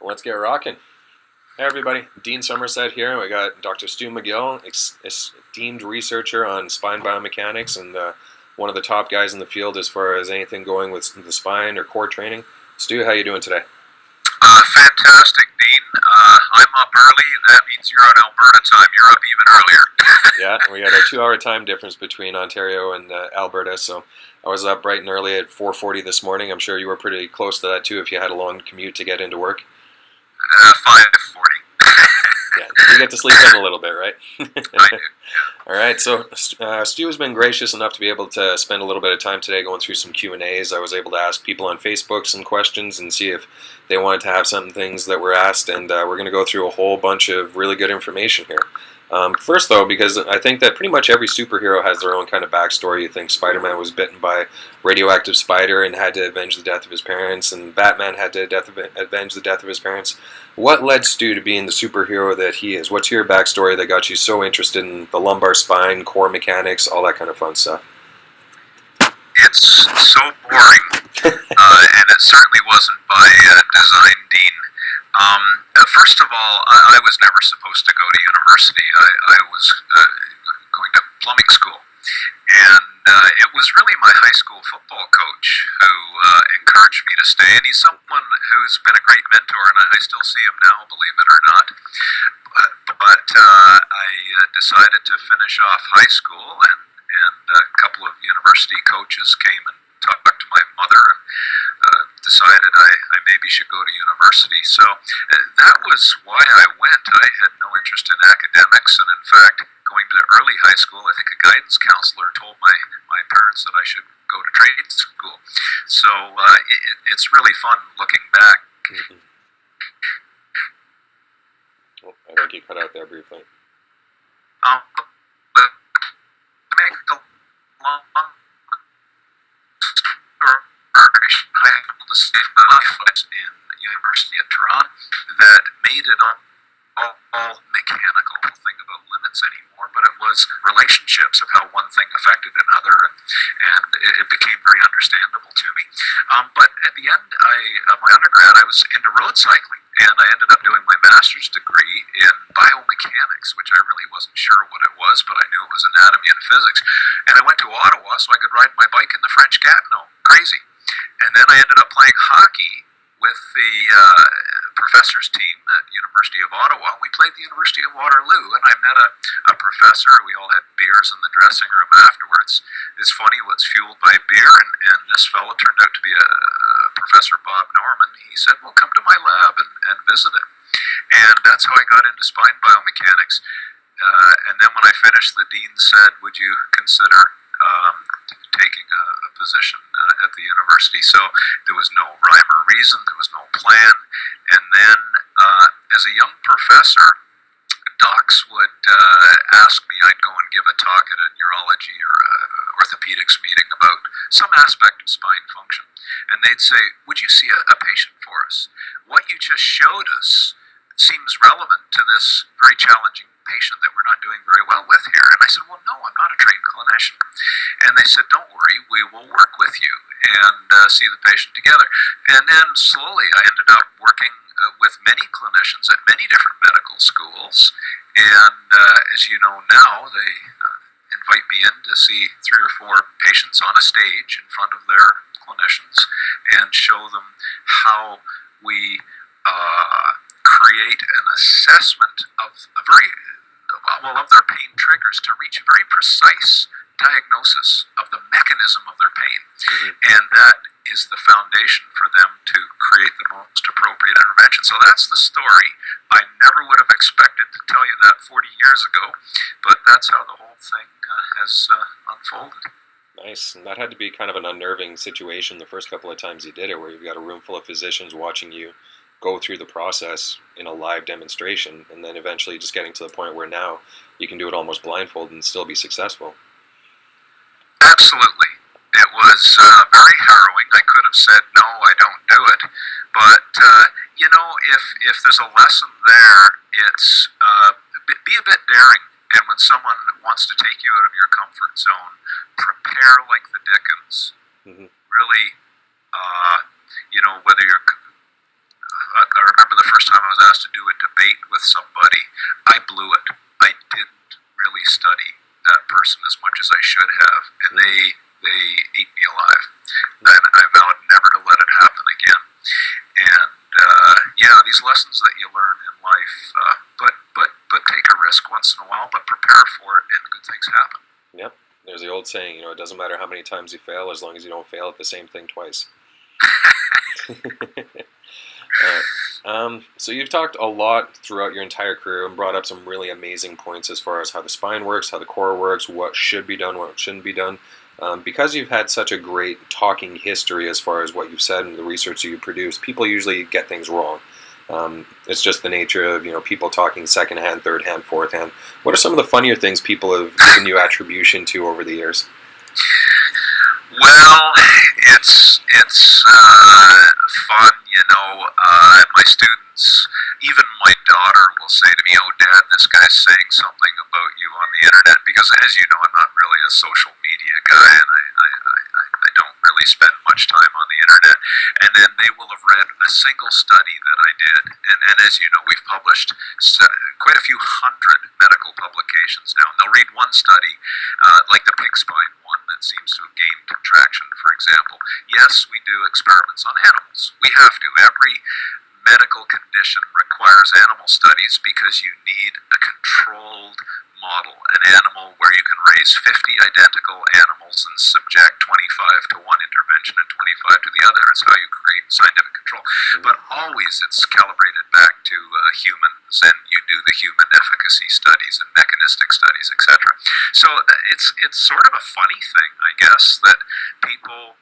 Let's get rocking. Hey everybody, Dean Somerset here. We got Dr. Stu McGill, esteemed researcher on spine biomechanics and one of the top guys in the field as far as anything going with the spine or core training. Stu, how you doing today? Fantastic, Dean. I'm up early. That means you're on Alberta time. You're up even earlier. Yeah, we got a 2-hour time difference between Ontario and Alberta, so I was up bright and early at 4:40 this morning. I'm sure you were pretty close to that too if you had a long commute to get into work. 5:40. Yeah, you get to sleep in a little bit, right? I do. Yeah. All right, so Stu has been gracious enough to be able to spend a little bit of time today going through some Q&As. I was able to ask people on Facebook some questions and see if they wanted to have some things that were asked, and we're going to go through a whole bunch of really good information here. First, though, because I think that pretty much every superhero has their own kind of backstory. You think Spider-Man was bitten by a radioactive spider and had to avenge the death of his parents, and Batman had to avenge the death of his parents. What led Stu to being the superhero that he is? What's your backstory that got you so interested in the lumbar spine, core mechanics, all that kind of fun stuff? It's so boring, and it certainly wasn't by design, Dean. First of all, I was never supposed to go to university. I was going to plumbing school. And it was really my high school football coach who encouraged me to stay. And he's someone who's been a great mentor, and I still see him now, believe it or not. But I decided to finish off high school, and a couple of university coaches came and talked to my mother and decided I maybe should go to university. So that was why I went. I had no interest in academics, and in fact, going to early high school, I think a guidance counselor told my parents that I should go to trade school. So it's really fun looking back. Mm-hmm. Oh, I think you cut out there briefly. Make a long story, I was able to save my life in University of Toronto that made it all mechanical. Think about limits anymore, but it was relationships of how one thing affected another, and it became very understandable to me. But at the end of my undergrad, I was into road cycling, and I ended up doing my master's degree in biomechanics, which I really wasn't sure what it was, but I knew it was anatomy and physics. And I went to Ottawa so I could ride my bike in the French Gatineau. Crazy. And then I ended up playing hockey with the professor's team at University of Ottawa. We played the University of Waterloo, and I met a professor. We all had beers in the dressing room afterwards. It's funny what's fueled by beer, and this fellow turned out to be a Professor Bob Norman. He said, well, come to my lab and visit it. And that's how I got into spine biomechanics. And then when I finished, the dean said, would you consider taking a position at the university? So there was no rhyme or reason, there was no plan. And then as a young professor, docs would ask me, I'd go and give a talk at a neurology or orthopedics meeting about some aspect of spine function. And they'd say, would you see a patient for us? What you just showed us seems relevant to this very challenging patient that we're not doing very well with here. And I said, well, no, I'm not a trained clinician. And they said, don't worry, we will work with you and see the patient together. And then slowly I ended up working with many clinicians at many different medical schools. And as you know now, they invite me in to see 3 or 4 patients on a stage in front of their clinicians and show them how we create an assessment of their pain triggers to reach a very precise diagnosis of the mechanism of their pain. Mm-hmm. And that is the foundation for them to create the most appropriate intervention. So that's the story. I never would have expected to tell you that 40 years ago, but that's how the whole thing has unfolded. Nice. And that had to be kind of an unnerving situation the first couple of times you did it, where you've got a room full of physicians watching you go through the process in a live demonstration, and then eventually just getting to the point where now you can do it almost blindfold and still be successful. Absolutely. It was very harrowing. I could have said, no, I don't do it. But, if there's a lesson there, it's be a bit daring. And when someone wants to take you out of your comfort zone, prepare like the Dickens. Really, whether you're I remember the first was asked to do a debate with somebody, I blew it. I didn't really study that person as much as I should have, and they ate me alive. And I vowed never to let it happen again. And these lessons that you learn in life, but take a risk once in a while, but prepare for it, and good things happen. Yep. There's the old saying, it doesn't matter how many times you fail, as long as you don't fail at the same thing twice. So you've talked a lot throughout your entire career and brought up some really amazing points as far as how the spine works, how the core works, what should be done, what shouldn't be done. Because you've had such a great talking history as far as what you've said and the research that you produce, people usually get things wrong. It's just the nature of people talking second hand, third hand, fourth hand. What are some of the funnier things people have given you attribution to over the years? Well, it's fun, my students, even my daughter will say to me, "Oh, Dad, this guy's saying something about you on the internet," because as you know, I'm not really a social media guy, and I don't really spend much time on the internet. And then they will have read a single study that I did, and as you know, we've published quite a few hundred medical publications now. And they'll read one study, like the pig spine one that seems to have gained traction, for example. Yes, we do experiments on animals. We have to. Every medical condition requires animal studies because you need a controlled model, an animal where you can raise 50 identical animals and subject 25 to one intervention and 25 to the other. It's how you create scientific control. But always it's calibrated back to humans, and you do the human efficacy studies and mechanistic studies, etc. So it's sort of a funny thing, I guess, that people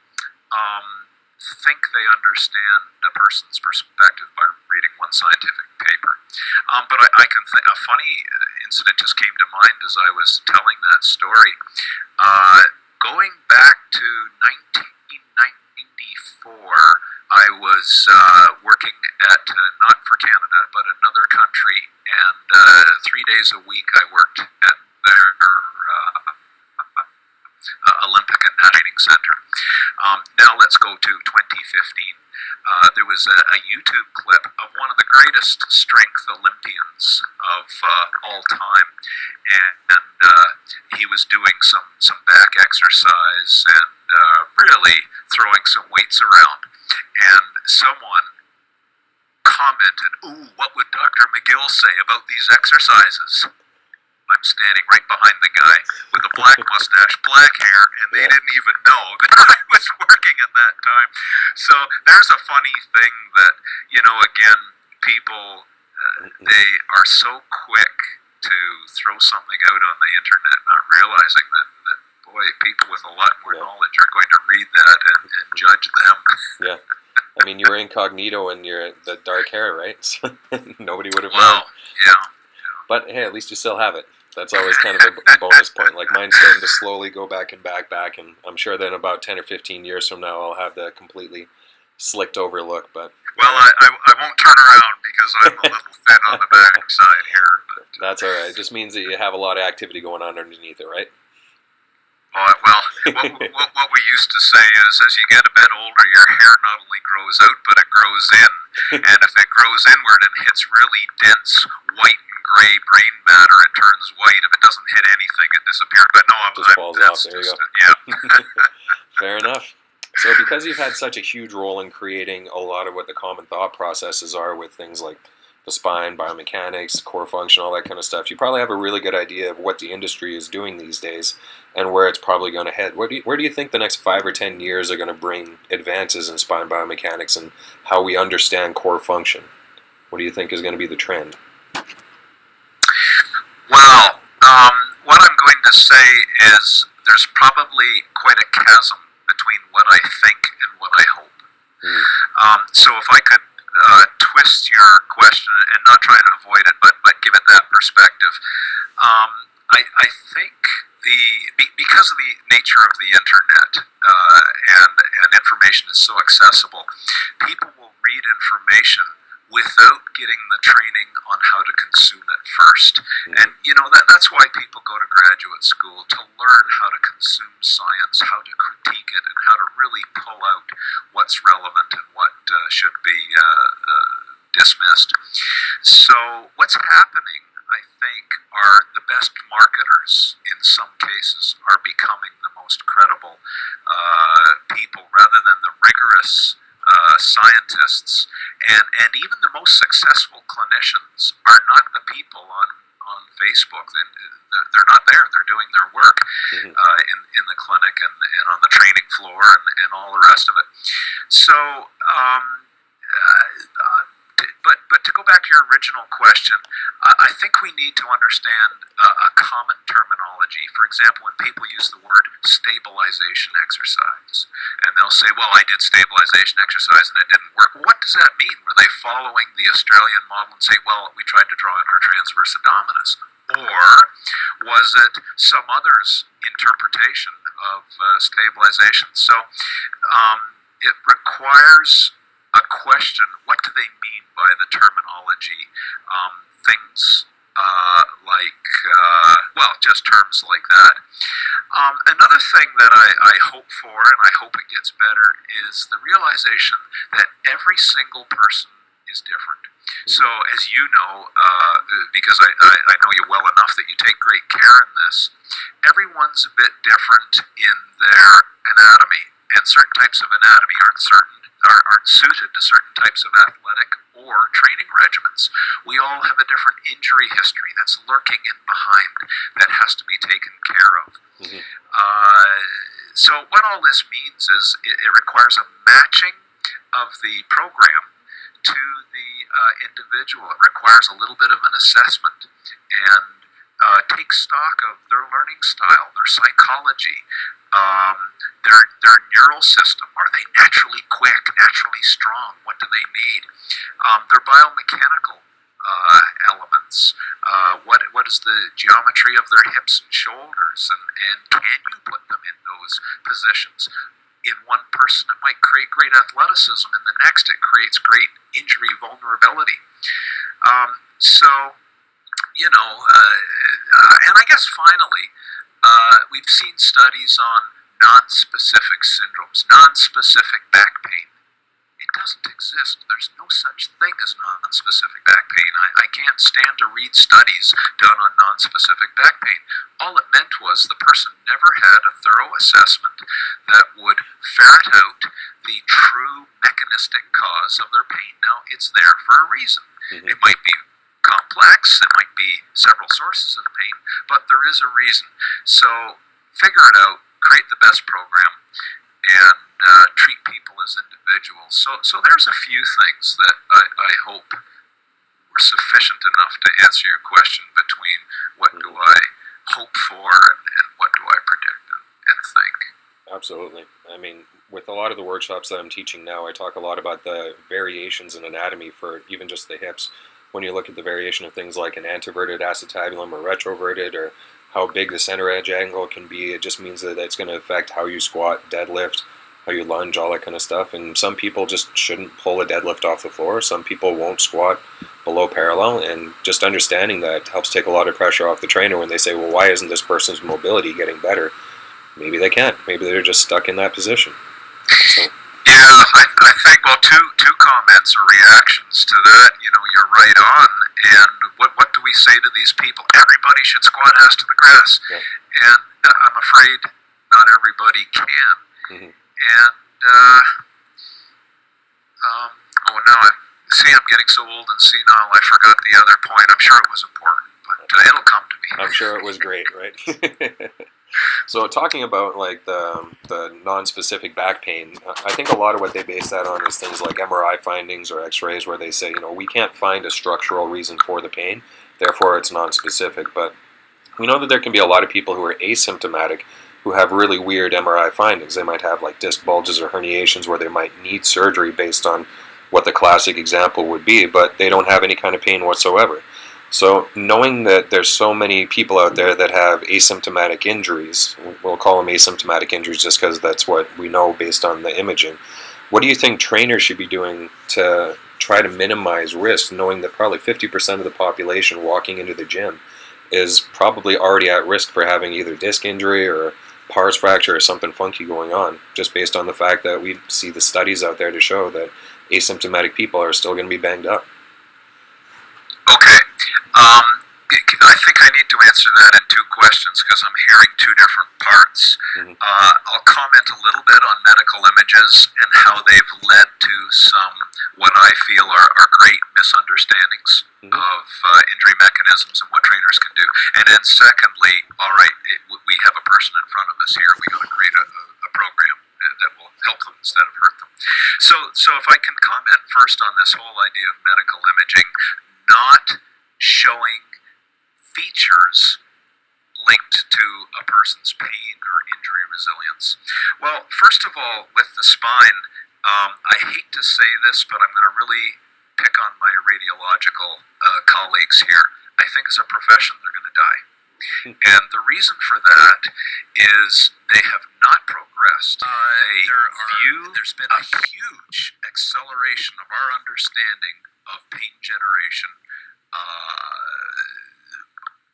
think they understand a person's perspective by reading one scientific paper. But I can think a funny incident just came to mind as I was telling that story. Going back to 1994, I was working at, not for Canada, but another country, and 3 days a week I worked at their Olympic and Training Center. Now let's go to 2015. There was a YouTube clip of one of the greatest strength Olympians of all time, and he was doing some back exercise and really throwing some weights around. And someone commented, "Ooh, what would Dr. McGill say about these exercises?" I'm standing right behind the guy with a black mustache, black hair, and they didn't even know that I was working at that time. So there's a funny thing that, again, people, they are so quick to throw something out on the internet, not realizing that boy, people with a lot more knowledge are going to read that and judge them. Yeah. I mean, you were incognito and you're the dark hair, right? So nobody would have known. Yeah. But hey, at least you still have it. That's always kind of a bonus point. Like mine's starting to slowly go back, and I'm sure that in about 10 or 15 years from now, I'll have the completely slicked over look. But well, I won't turn around because I'm a little thin on the backside here. But that's all right. It just means that you have a lot of activity going on underneath it, right? Well, what we used to say is, as you get a bit older, your hair not only grows out, but it grows in. And if it grows inward and hits really dense white and gray brain matter, it turns white. If it doesn't hit anything, it disappears. But no, just falls off. There you go. Yeah. Fair enough. So because you've had such a huge role in creating a lot of what the common thought processes are with things like the spine, biomechanics, core function, all that kind of stuff, you probably have a really good idea of what the industry is doing these days and where it's probably going to head. Where do you think the next 5 or 10 years are going to bring advances in spine biomechanics and how we understand core function? What do you think is going to be the trend? Well, what I'm going to say is there's probably quite a chasm between what I think and what I hope. So if I could twist your question and not try and avoid it, but give it that perspective, I think because of the nature of the internet and information is so accessible, people will read information without getting the training on how to consume it first. And that's why people go to graduate school, to learn how to consume science, how to critique it, and how to really pull out what's relevant and what should be dismissed. So what's happening, I think, are the best marketers in some cases are becoming the most credible people rather than the rigorous scientists, and even the most successful clinicians are not the people on Facebook. They're not there. They're doing their work in the clinic and on the training floor and all the rest of it. So, but to go back to your original question, I think we need to understand a common terminology. For example, when people use the word stabilization exercise, and they'll say, well, I did stabilization exercise and it didn't work. Well, what does that mean? Were they following the Australian model and say, well, we tried to draw in our transverse abdominis? Or was it some other's interpretation of stabilization? So it requires a question: what do they mean by the terminology? Things just terms like that. Another thing that I hope for, and I hope it gets better, is the realization that every single person is different. So, as you know, because I know you well enough that you take great care in this, everyone's a bit different in their anatomy, and certain types of anatomy aren't suited to certain types of athletic or training regimens. We all have a different injury history that's lurking in behind that has to be taken care of. So what all this means is it requires a matching of the program to the individual. It requires a little bit of an assessment and take stock of their learning style, their psychology, their neural system. Are they naturally quick, naturally strong? What do they need? Their biomechanical elements. What is the geometry of their hips and shoulders? And can you put them in those positions? In one person, it might create great athleticism. In the next, it creates great injury vulnerability. And I guess finally, we've seen studies on non-specific syndromes, non-specific back pain. It doesn't exist. There's no such thing as non-specific back pain. I can't stand to read studies done on non-specific back pain. All it meant was the person never had a thorough assessment that would ferret out the true mechanistic cause of their pain. Now, it's there for a reason. It might be complex, it might be several sources of pain, but there is a reason. So figure it out, create the best program, and treat people as individuals. So there's a few things that I hope were sufficient enough to answer your question between what do I hope for and what do I predict and think. Absolutely. I mean, with a lot of the workshops that I'm teaching now, I talk a lot about the variations in anatomy for even just the hips. When you look at the variation of things like an anteverted acetabulum or retroverted, or how big the center edge angle can be, it just means that it's going to affect how you squat, deadlift, how you lunge, all that kind of stuff. And some people just shouldn't pull a deadlift off the floor. Some people won't squat below parallel, and just understanding that helps take a lot of pressure off the trainer when they say, well, why isn't this person's mobility getting better? Maybe they can't. Maybe they're just stuck in that position. So. Yeah, I think, well, two comments or reactions to that. You're right on. And what do we say to these people? Everybody should squat ass to the grass. Yeah. And I'm afraid not everybody can. And, now I'm getting so old and senile, I forgot the other point. I'm sure it was important, but it'll come to me. I'm sure it was great, right? So talking about like the non-specific back pain, I think a lot of what they base that on is things like MRI findings or X-rays, where they say, we can't find a structural reason for the pain, therefore it's non-specific. But we know that there can be a lot of people who are asymptomatic who have really weird MRI findings. They might have like disc bulges or herniations where they might need surgery based on what the classic example would be, but they don't have any kind of pain whatsoever. So knowing that there's so many people out there that have asymptomatic injuries, we'll call them asymptomatic injuries just because that's what we know based on the imaging, what do you think trainers should be doing to try to minimize risk, knowing that probably 50% of the population walking into the gym is probably already at risk for having either disc injury or pars fracture or something funky going on, just based on the fact that we see the studies out there to show that asymptomatic people are still going to be banged up? Okay. I think I need to answer that in two questions because I'm hearing two different parts. Mm-hmm. I'll comment a little bit on medical images and how they've led to some what I feel are great misunderstandings Mm-hmm. of injury mechanisms and what trainers can do. And then secondly, all right, we have a person in front of us here. We got to create a program that will help them instead of hurt them. So if I can comment first on this whole idea of medical imaging not showing features linked to a person's pain or injury resilience. Well, first of all, with the spine, I hate to say this, but I'm going to really pick on my radiological colleagues here. I think as a profession, they're going to die. And the reason for that is they have not progressed. There's been a huge acceleration of our understanding of pain generation.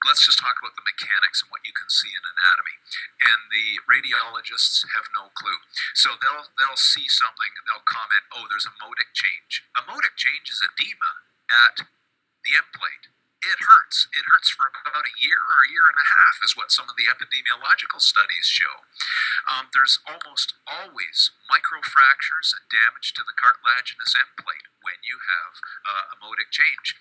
Let's just talk about the mechanics and what you can see in anatomy. And the radiologists have no clue. So they'll see something, they'll comment, oh, there's a modic change. A modic change is edema at the end plate. It hurts. It hurts for about a year or a year and a half is what some of the epidemiological studies show. There's almost always microfractures and damage to the cartilaginous end plate when you have a modic change.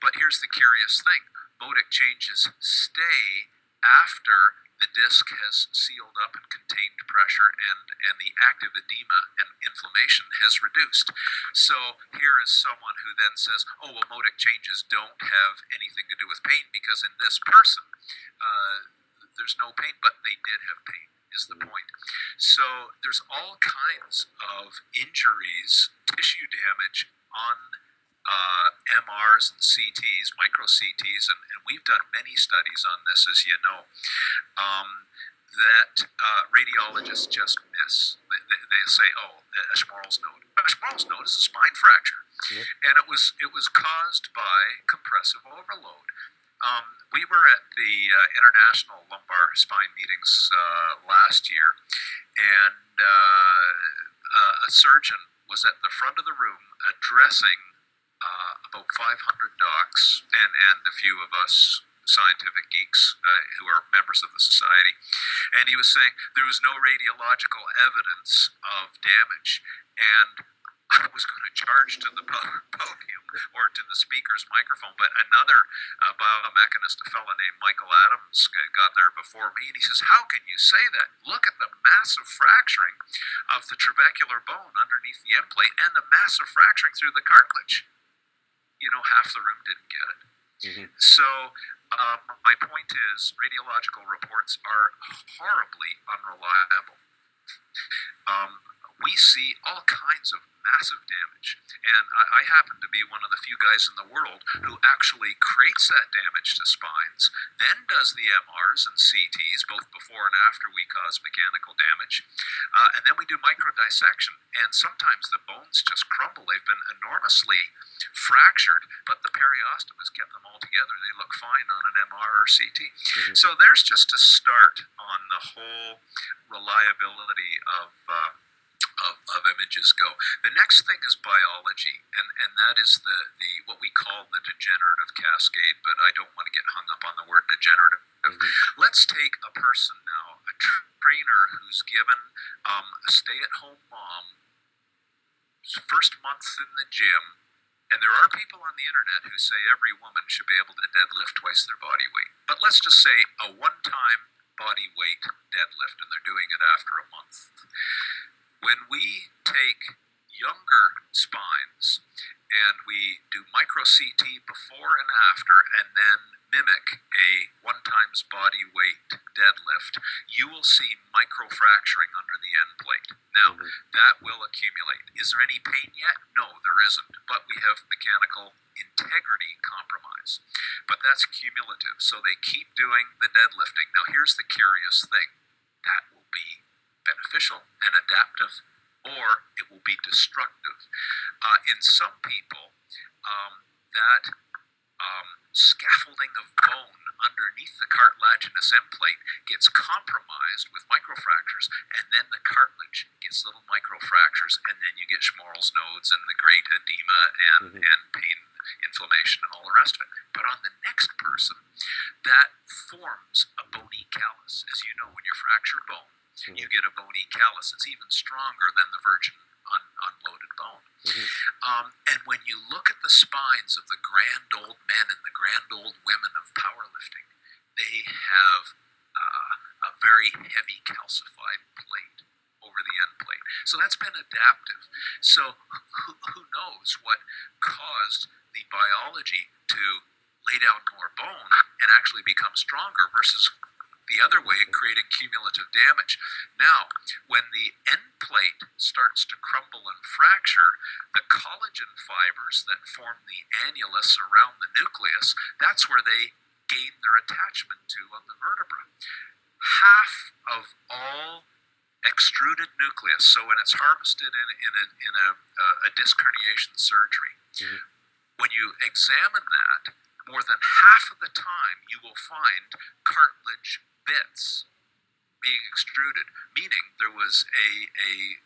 But here's the curious thing. Modic changes stay after the disc has sealed up and contained pressure and the active edema and inflammation has reduced. So here is someone who then says, oh, well, modic changes don't have anything to do with pain because in this person, there's no pain, but they did have pain is the point. So there's all kinds of injuries, tissue damage on MRs and CTs, micro CTs, and we've done many studies on this, as you know, that radiologists just miss. They say, oh, a Schmorl's node. A Schmorl's node is a spine fracture. Yep. And it was caused by compressive overload. We were at the International Lumbar Spine meetings last year, and a surgeon was at the front of the room addressing about 500 docs and a few of us scientific geeks who are members of the society. And he was saying there was no radiological evidence of damage. And I was going to charge to the podium or to the speaker's microphone, but another biomechanist, a fellow named Michael Adams, got there before me, and he says, how can you say that? Look at the massive fracturing of the trabecular bone underneath the end plate and the massive fracturing through the cartilage. You know, half the room didn't get it. Mm-hmm. So my point is radiological reports are horribly unreliable. We see all kinds of massive damage, and I happen to be one of the few guys in the world who actually creates that damage to spines, then does the MRs and CTs both before and after we cause mechanical damage, and then we do microdissection, and sometimes the bones just crumble. They've been enormously fractured, but the periosteum has kept them all together. They look fine on an MR or CT. Mm-hmm. So there's just a start on the whole reliability of images go. The next thing is biology, and that is the what we call the degenerative cascade, but I don't want to get hung up on the word degenerative. Mm-hmm. Let's take a person now, a trainer who's given a stay-at-home mom first month in the gym, and there are people on the internet who say every woman should be able to deadlift twice their body weight. But let's just say a one-time body weight deadlift, and they're doing it after a month. When we take younger spines and we do micro CT before and after and then mimic a one times body weight deadlift, you will see microfracturing under the end plate. Now, that will accumulate. Is there any pain yet? No, there isn't. But we have mechanical integrity compromise. But that's cumulative, so they keep doing the deadlifting. Now, here's the curious thing. That will be beneficial and adaptive, or it will be destructive. In some people, that scaffolding of bone underneath the cartilaginous end plate gets compromised with microfractures, and then the cartilage gets little microfractures, and then you get Schmorl's nodes and the great edema and pain inflammation and all the rest of it. But on the next person, that forms a bony callus. As you know, when you fracture bone, you get a bony callus. It's even stronger than the virgin unloaded bone. And when you look at the spines of the grand old men and the grand old women of powerlifting, they have a very heavy calcified plate over the end plate. So that's been adaptive. So who knows what caused the biology to lay down more bone and actually become stronger versus the other way, creating cumulative damage. Now, when the end plate starts to crumble and fracture, the collagen fibers that form the annulus around the nucleus, that's where they gain their attachment to on the vertebra. Half of all extruded nucleus, so when it's harvested in a disc herniation surgery, when you examine that, more than half of the time you will find cartilage bits being extruded, meaning there was a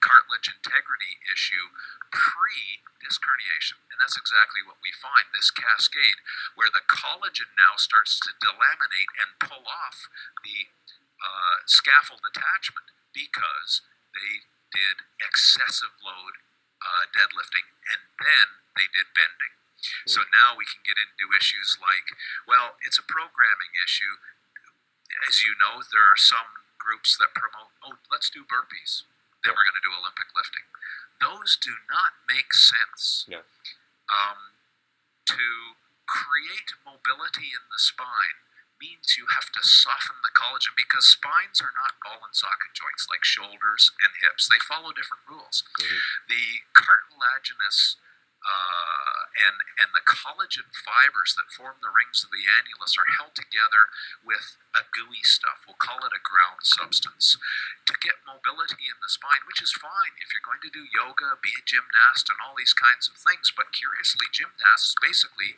cartilage integrity issue pre-disc herniation. And that's exactly what we find, this cascade, where the collagen now starts to delaminate and pull off the scaffold attachment because they did excessive load deadlifting, and then they did bending. So now we can get into issues like, well, it's a programming issue. As you know, there are some groups that promote, let's do burpees, then we're going to do Olympic lifting. Those do not make sense. Yeah. To create mobility in the spine means you have to soften the collagen, because spines are not ball and socket joints like shoulders and hips. They follow different rules. The cartilaginous and the collagen fibers that form the rings of the annulus are held together with a gooey stuff. We'll call it a ground substance to get mobility in the spine, which is fine if you're going to do yoga, be a gymnast, and all these kinds of things. But curiously, gymnasts basically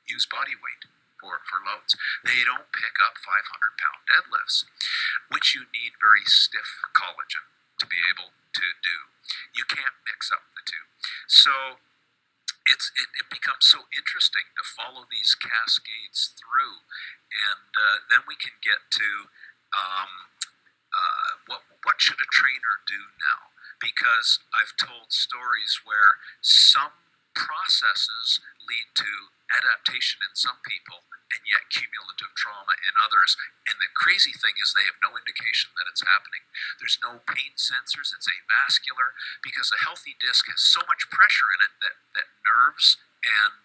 use body weight for loads. They don't pick up 500-pound deadlifts, which you need very stiff collagen to be able to do. You can't mix up the two. So it becomes so interesting to follow these cascades through, and then we can get to what should a trainer do now? Because I've told stories where some processes lead to adaptation in some people and yet cumulative trauma in others. And the crazy thing is they have no indication that it's happening. There's no pain sensors. It's avascular because a healthy disc has so much pressure in it that nerves and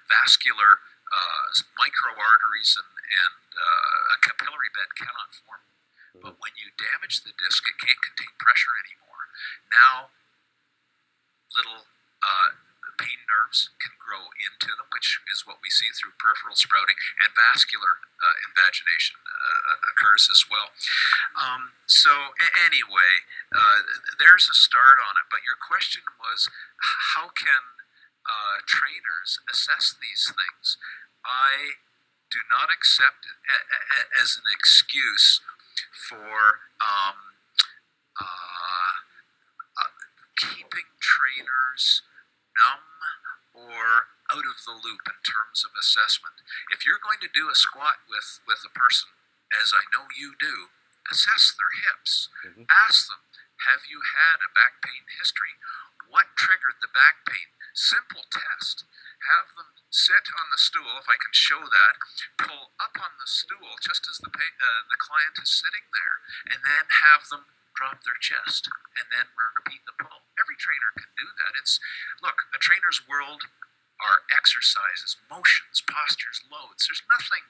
vascular microarteries and a capillary bed cannot form. But when you damage the disc, it can't contain pressure anymore. Now, little pain nerves can grow into them, which is what we see through peripheral sprouting, and vascular invagination occurs as well. Anyway, there's a start on it. But your question was, how can trainers assess these things? I do not accept it as an excuse for keeping trainers numb or out of the loop in terms of assessment. If you're going to do a squat with a person, as I know you do, assess their hips. Ask them, have you had a back pain history? What triggered the back pain? Simple test. Have them sit on the stool, if I can show that, pull up on the stool just as the client is sitting there, and then have them drop their chest, and then repeat the pull. Every trainer can do that. Look, a trainer's world are exercises, motions, postures, loads. There's nothing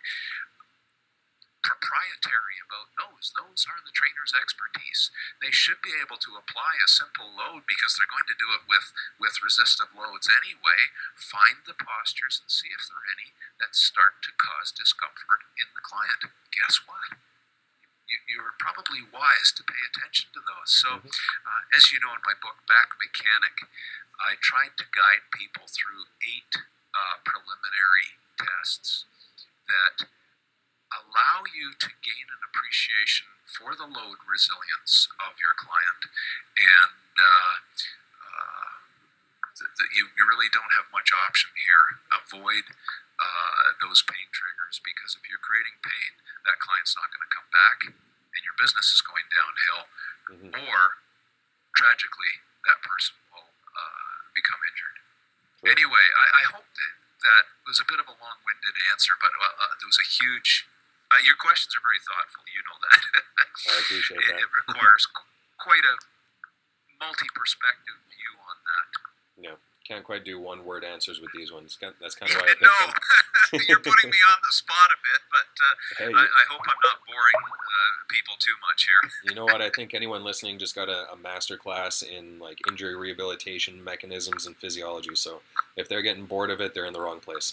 proprietary about those. Those are the trainer's expertise. They should be able to apply a simple load because they're going to do it with resistive loads anyway. Find the postures and see if there are any that start to cause discomfort in the client. Guess what? You're probably wise to pay attention to those. So, as you know, in my book, Back Mechanic, I tried to guide people through 8 preliminary tests that allow you to gain an appreciation for the load resilience of your client, and you really really don't have much option here. Avoid those pain triggers, because if you're creating pain, that client's not going to come back and your business is going downhill, or tragically, that person will become injured. Sure. Anyway, I hope that was a bit of a long-winded answer, but there was a huge... your questions are very thoughtful, you know that. I appreciate that. It requires quite a multi-perspective view on that. Yeah, can't quite do one-word answers with these ones. That's kind of why I picked No, them. You're putting me on the spot a bit, but Hey, I hope I'm not boring people too much here. You know what? I think anyone listening just got a master class in like injury rehabilitation mechanisms and physiology. So if they're getting bored of it, they're in the wrong place.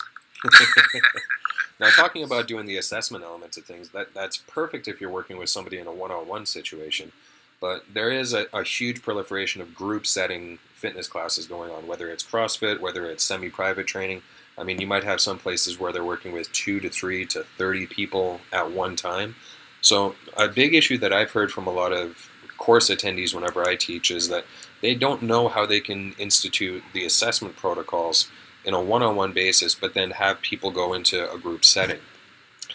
Now, talking about doing the assessment elements of things, that's perfect if you're working with somebody in a one-on-one situation. But there is a huge proliferation of group setting fitness classes going on, whether it's CrossFit, whether it's semi-private training. I mean, you might have some places where they're working with 2 to 3 to 30 people at one time. So a big issue that I've heard from a lot of course attendees whenever I teach is that they don't know how they can institute the assessment protocols in a one-on-one basis, but then have people go into a group setting.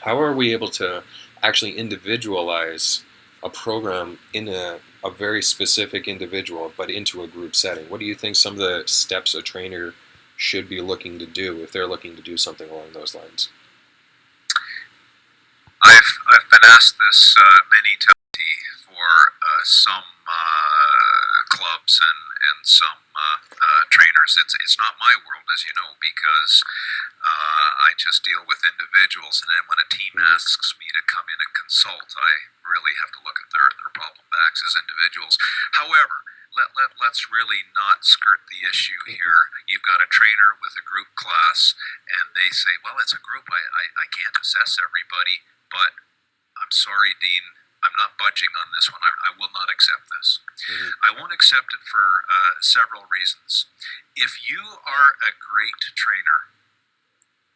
How are we able to actually individualize a program in a very specific individual, but into a group setting? What do you think some of the steps a trainer should be looking to do if they're looking to do something along those lines? I've been asked this many times for some clubs and some trainers. It's not my world, as you know, because I just deal with individuals, and then when a team asks me to come in and consult, I really have to look at their problem backs as individuals. However, let's really not skirt the issue here. You've got a trainer with a group class, and they say, well, it's a group. I can't assess everybody, but I'm sorry, Dean, I'm not budging on this one. I will not accept this. I won't accept it for several reasons. If you are a great trainer,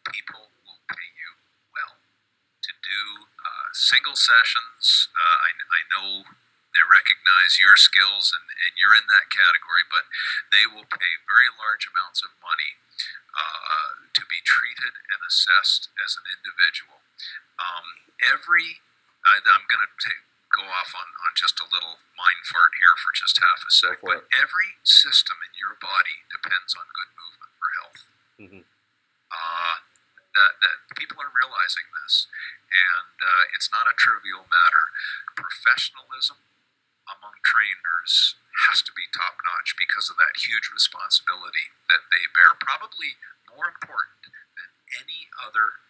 people will pay you well to do single sessions. I know they recognize your skills, and you're in that category, but they will pay very large amounts of money to be treated and assessed as an individual. I'm going to go off on just a little mind fart here for just half a sec, but every system in your body depends on good movement for health. That people are realizing this, and it's not a trivial matter. Professionalism among trainers has to be top-notch because of that huge responsibility that they bear, probably more important than any other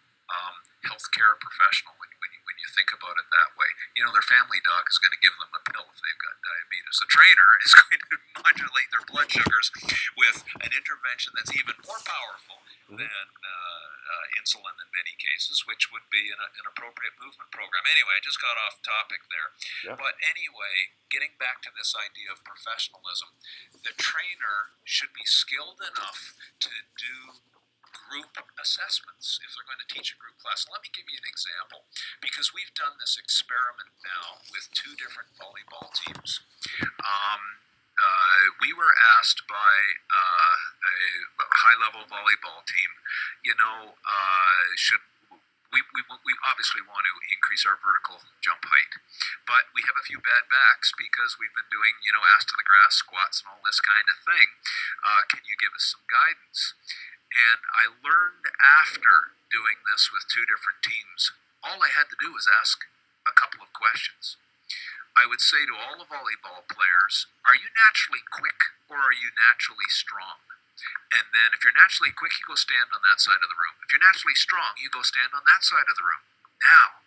healthcare professional when you think about it that way. You know, their family doc is going to give them a pill if they've got diabetes. A trainer is going to modulate their blood sugars with an intervention that's even more powerful than insulin in many cases, which would be an appropriate movement program. Anyway, I just got off topic there. Yeah. But anyway, getting back to this idea of professionalism, the trainer should be skilled enough to do group assessments if they're going to teach a group class. Let me give you an example, because we've done this experiment now with 2 different volleyball teams. We were asked by a high-level volleyball team, should we obviously want to increase our vertical jump height, but we have a few bad backs because we've been doing, ass to the grass squats and all this kind of thing. Can you give us some guidance? And I learned after doing this with 2 different teams, all I had to do was ask a couple of questions. I would say to all the volleyball players, are you naturally quick or are you naturally strong? And then if you're naturally quick, you go stand on that side of the room. If you're naturally strong, you go stand on that side of the room. Now,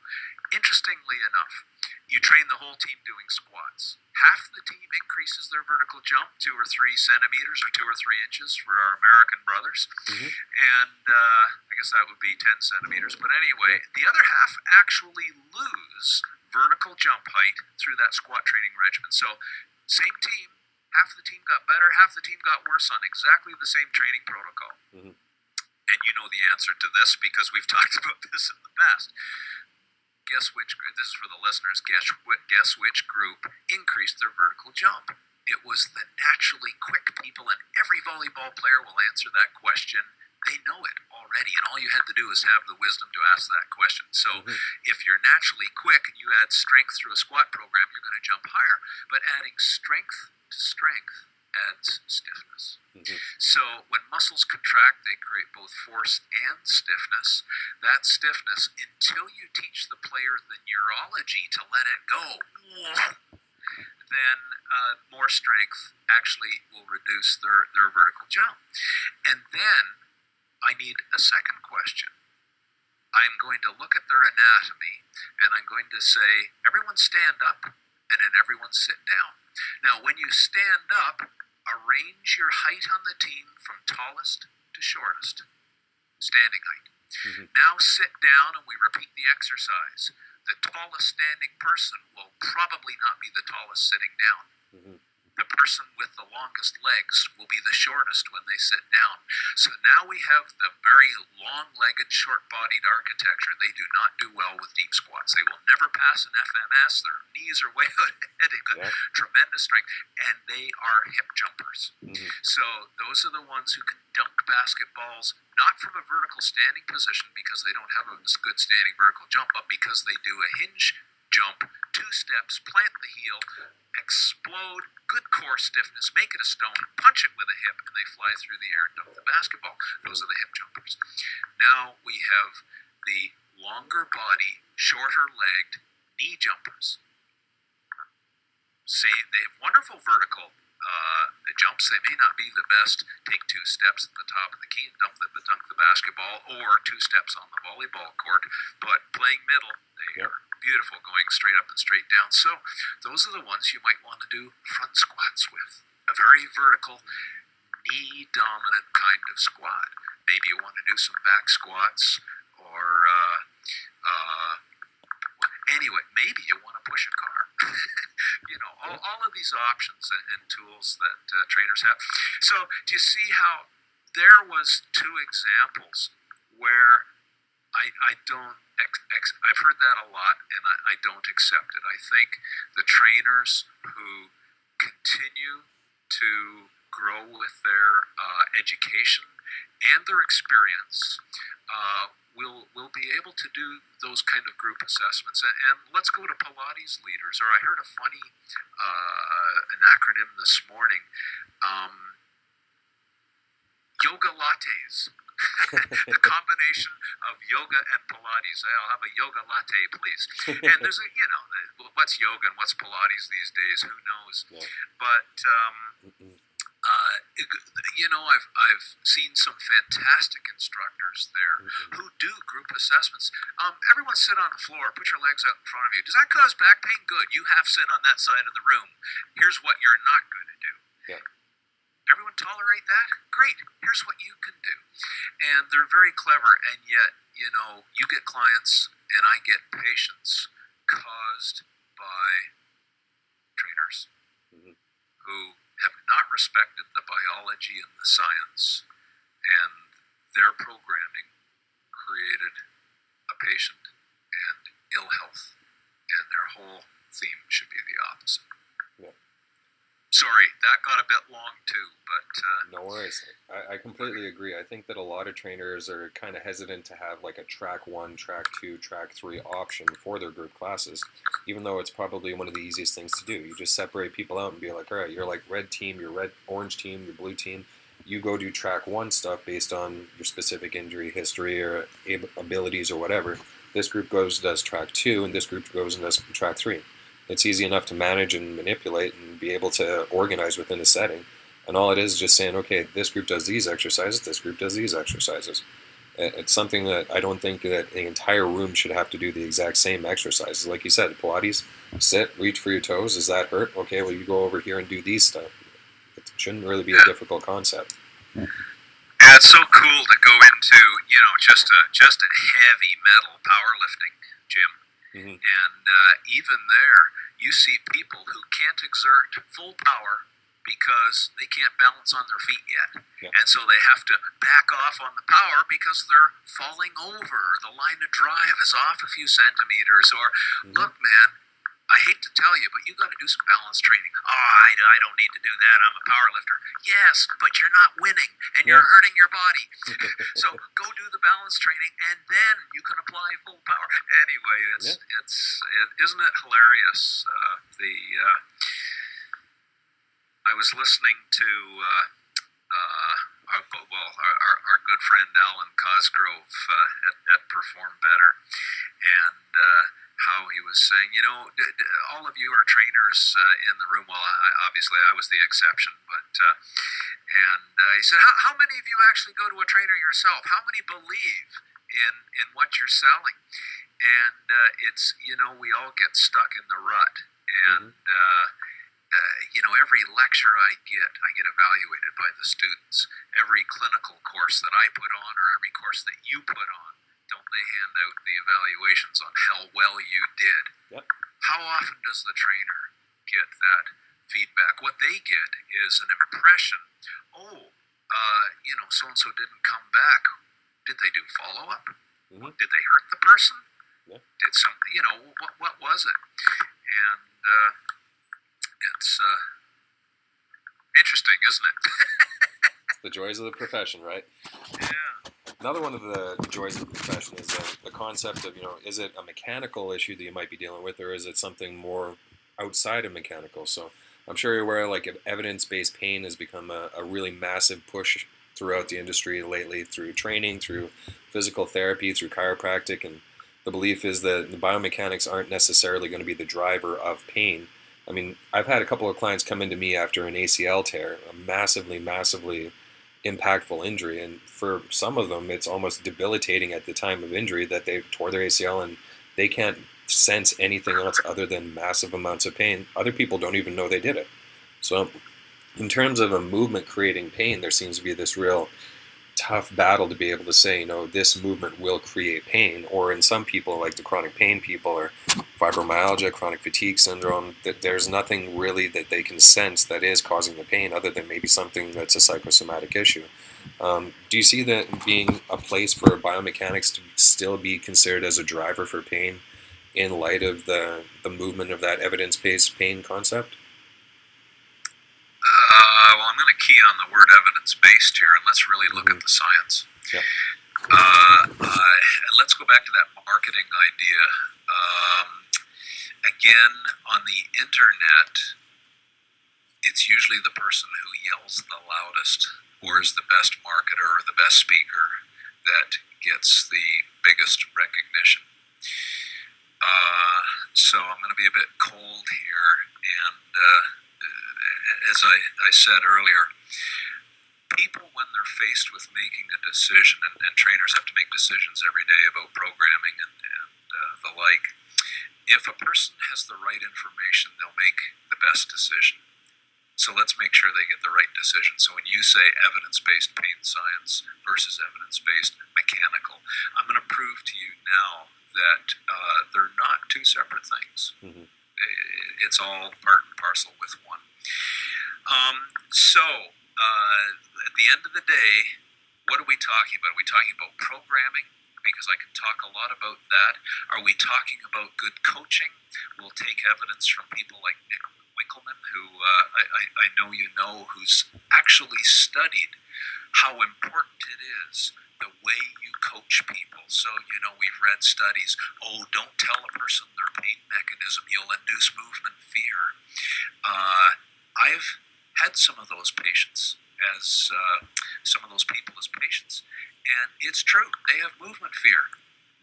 interestingly enough, you train the whole team doing squats. Half the team increases their vertical jump 2 or 3 centimeters or 2 or 3 inches for our American brothers. And I guess that would be 10 centimeters. But anyway, the other half actually lose vertical jump height through that squat training regimen. So same team, half the team got better, half the team got worse on exactly the same training protocol. And you know the answer to this because we've talked about this in the past. Guess which group, this is for the listeners, guess which group increased their vertical jump? it was the naturally quick people, and every volleyball player will answer that question. They know it already, and all you had to do is have the wisdom to ask that question. So if you're naturally quick and you add strength through a squat program, you're going to jump higher. But adding strength to strength adds stiffness. So when muscles contract, they create both force and stiffness. That stiffness, until you teach the player the neurology to let it go, then more strength actually will reduce their vertical jump. And then I need a second question. I'm going to look at their anatomy, and I'm going to say, everyone stand up, and then everyone sit down. Now, when you stand up, arrange your height on the team from tallest to shortest, standing height. Now sit down, and we repeat the exercise. The tallest standing person will probably not be the tallest sitting down. The person with the longest legs will be the shortest when they sit down. So now we have the very long-legged, short-bodied architecture. They do not do well with deep squats. They will never pass an FMS. Their knees are way out ahead. They've got tremendous strength, and they are hip jumpers. So those are the ones who can dunk basketballs, not from a vertical standing position because they don't have a good standing vertical jump, but because they do a hinge jump, 2 steps, plant the heel, explode, good core stiffness, make it a stone, punch it with a hip, and they fly through the air and dunk the basketball. Those are the hip jumpers. Now we have the longer body, shorter legged knee jumpers. Say they have wonderful vertical jumps. They may not be the best. Take 2 steps at the top of the key and dunk the basketball, or 2 steps on the volleyball court. But playing middle, they are beautiful, going straight up and straight down. So those are the ones you might want to do front squats with. A very vertical, knee-dominant kind of squat. Maybe you want to do some back squats, or anyway, maybe you want to push a car. All of these options and tools that trainers have. So do you see how there was 2 examples where I don't, I've heard that a lot, and I don't accept it. I think the trainers who continue to grow with their education and their experience will be able to do those kind of group assessments. And let's go to Pilates leaders. Or I heard a funny an acronym this morning. Yoga lattes. The combination of yoga and Pilates. I'll have a yoga latte, please. And there's what's yoga and what's Pilates these days? Who knows? But I've seen some fantastic instructors there who do group assessments. Everyone sit on the floor. Put your legs out in front of you. Does that cause back pain? Good. You half sit on that side of the room. Here's what you're not going to do. Everyone tolerate that? Great. Here's what you can do. And they're very clever, and yet, you get clients and I get patients caused by trainers who have not respected the biology and the science, and their programming created a patient and ill health, and their whole theme should be the opposite. Sorry, that got a bit long too, but... No worries. I completely agree. I think that a lot of trainers are kind of hesitant to have like a track 1, track 2, track 3 option for their group classes, even though it's probably one of the easiest things to do. You just separate people out and be like, all right, you're like red team, you're orange team, you're blue team. You go do track 1 stuff based on your specific injury history or abilities or whatever. This group goes and does track 2, and this group goes and does track 3. It's easy enough to manage and manipulate and be able to organize within a setting. And all it is just saying, okay, this group does these exercises, this group does these exercises. It's something that I don't think that the entire room should have to do the exact same exercises. Like you said, Pilates, sit, reach for your toes. Does that hurt? Okay, well, you go over here and do these stuff. It shouldn't really be a difficult concept. Yeah, it's so cool to go into, just a heavy metal powerlifting gym. And even there, you see people who can't exert full power because they can't balance on their feet yet. And so they have to back off on the power because they're falling over. The line of drive is off a few centimeters. Or, look, man, I hate to tell you, but you got to do some balance training. Oh, I don't need to do that. I'm a power lifter. Yes, but you're not winning, and you're hurting your body. So go do the balance training, and then you can apply full power. Anyway, isn't it hilarious? I was listening to our good friend Alan Cosgrove at Perform Better, and how he was saying, all of you are trainers in the room. Well, obviously I was the exception, but he said, how many of you actually go to a trainer yourself? How many believe in what you're selling? And it's, we all get stuck in the rut, and every lecture I get evaluated by the students. Every clinical course that I put on, or every course that you put on, don't they hand out the evaluations on how well you did? Yep. How often does the trainer get that feedback? What they get is an impression. So-and-so didn't come back. Did they do follow-up? Mm-hmm. Did they hurt the person? Yeah. Did something, what was it? And it's interesting, isn't it? The joys of the profession, right? Yeah. Another one of the joys of the profession is the concept of, is it a mechanical issue that you might be dealing with, or is it something more outside of mechanical? So I'm sure you're aware, like, evidence-based pain has become a really massive push throughout the industry lately, through training, through physical therapy, through chiropractic, and the belief is that the biomechanics aren't necessarily going to be the driver of pain. I mean, I've had a couple of clients come into me after an ACL tear, a massively, massively impactful injury, and for some of them it's almost debilitating at the time of injury that they tore their ACL and they can't sense anything else other than massive amounts of pain. Other people don't even know they did it. So in terms of a movement creating pain, there seems to be this real tough battle to be able to say, this movement will create pain. Or in some people, like the chronic pain people, or fibromyalgia, chronic fatigue syndrome, that there's nothing really that they can sense that is causing the pain other than maybe something that's a psychosomatic issue. Do you see that being a place for biomechanics to still be considered as a driver for pain in light of the movement of that evidence-based pain concept? Well, I'm going to key on the word evidence-based here, and let's really look at the science. Yeah. Let's go back to that marketing idea. Again, on the internet, it's usually the person who yells the loudest, or is the best marketer or the best speaker, that gets the biggest recognition. So I'm going to be a bit cold here, and as I said earlier, people, when they're faced with making a decision, and trainers have to make decisions every day about programming and the like, if a person has the right information, they'll make the best decision. So let's make sure they get the right decision. So when you say evidence-based pain science versus evidence-based mechanical, I'm going to prove to you now that they're not two separate things. Mm-hmm. It's all part and parcel with one. At the end of the day, what are we talking about? Are we talking about programming? Because I can talk a lot about that. Are we talking about good coaching? We'll take evidence from people like Nick Winkelman, who I know who's actually studied how important it is the way you coach people. So, we've read studies, don't tell a person their pain mechanism, you'll induce movement fear. I've had some of those patients as patients, and it's true, they have movement fear,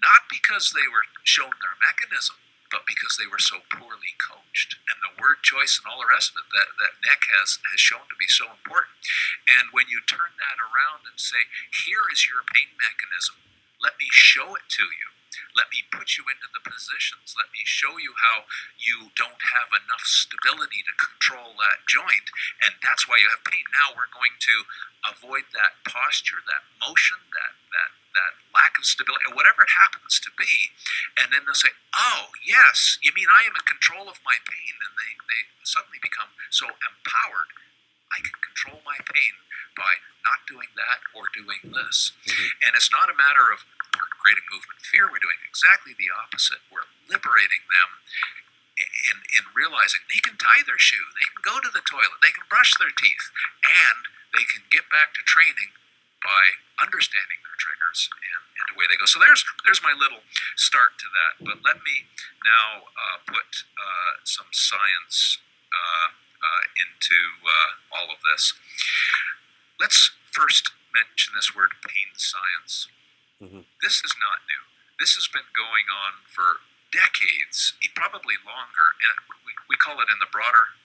not because they were shown their mechanism, but because they were so poorly coached, and the word choice and all the rest of it that Nick has shown to be so important. And when you turn that around and say, here is your pain mechanism, let me show it to you, let me put you into the positions, let me show you how you don't have enough stability to control that joint, and that's why you have pain. Now we're going to avoid that posture, that motion, that lack of stability, or whatever it happens to be, and then they'll say, oh, yes, you mean I am in control of my pain, and they suddenly become so empowered. I can control my pain by not doing that or doing this. Mm-hmm. And it's not a matter of we're creating movement fear, we're doing exactly the opposite. We're liberating them in realizing they can tie their shoe, they can go to the toilet, they can brush their teeth, and they can get back to training by understanding their triggers, and away they go. So there's my little start to that. But let me now put some science into all of this. Let's first mention this word pain science. Mm-hmm. This is not new. This has been going on for decades, probably longer, and we call it in the broader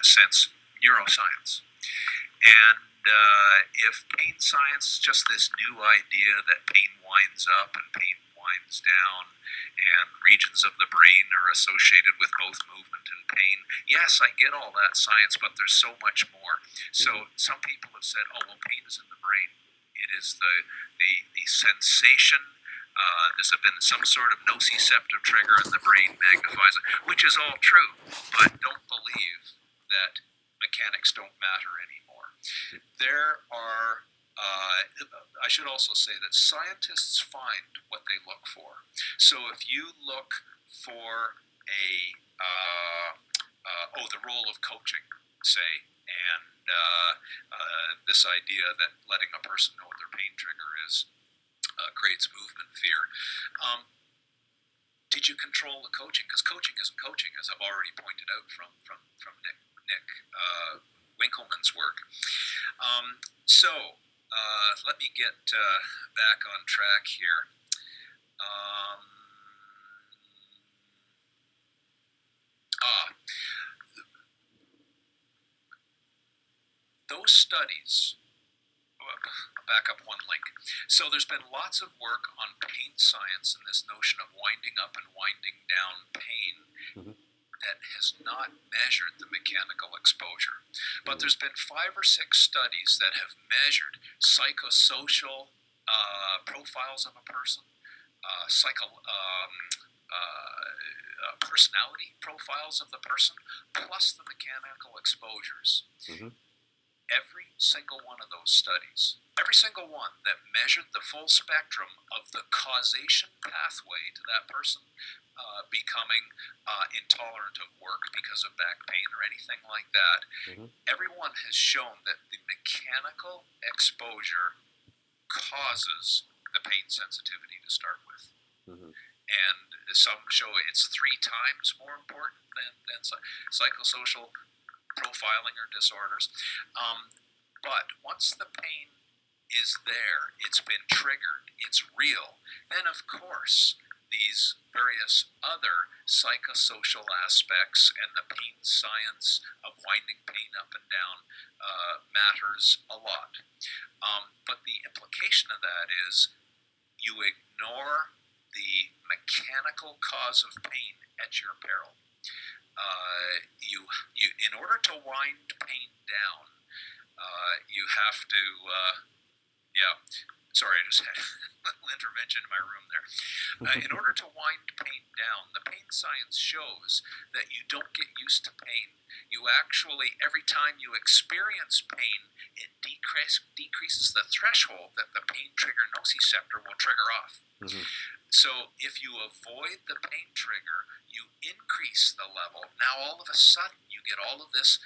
sense neuroscience. And if pain science is just this new idea that pain winds up and pain winds down, and regions of the brain are associated with both movement and pain, yes, I get all that science, but there's so much more. So some people have said, oh, well, pain is in the brain. It is the sensation. There's been some sort of nociceptive trigger, and the brain magnifies it, which is all true. But don't believe that mechanics don't matter anymore. There are, I should also say that scientists find what they look for. So if you look for the role of coaching, say, and this idea that letting a person know what their pain trigger is creates movement fear. Did you control the coaching? Because coaching isn't coaching, as I've already pointed out from Nick Winkleman's work. So let me get back on track here. Those studies, I'll back up one link. So there's been lots of work on pain science and this notion of winding up and winding down pain that has not measured the mechanical exposure. But there's been 5 or 6 studies that have measured psychosocial profiles of a person, personality profiles of the person, plus the mechanical exposures. Every single one of those studies, every single one that measured the full spectrum of the causation pathway to that person becoming intolerant of work because of back pain or anything like that, everyone has shown that the mechanical exposure causes the pain sensitivity to start with. And some show it's 3 times more important than psychosocial profiling or disorders. But once the pain is there, it's been triggered, it's real, then of course these various other psychosocial aspects and the pain science of winding pain up and down matters a lot. But the implication of that is you ignore the mechanical cause of pain at your peril. You in order to wind pain down, you have to, sorry, I just had a little intervention in my room there. In order to wind pain down, the pain science shows that you don't get used to pain. You actually, every time you experience pain, it decreases the threshold that the pain trigger nociceptor will trigger off. So if you avoid the pain trigger, you increase the level. Now all of a sudden you get all of this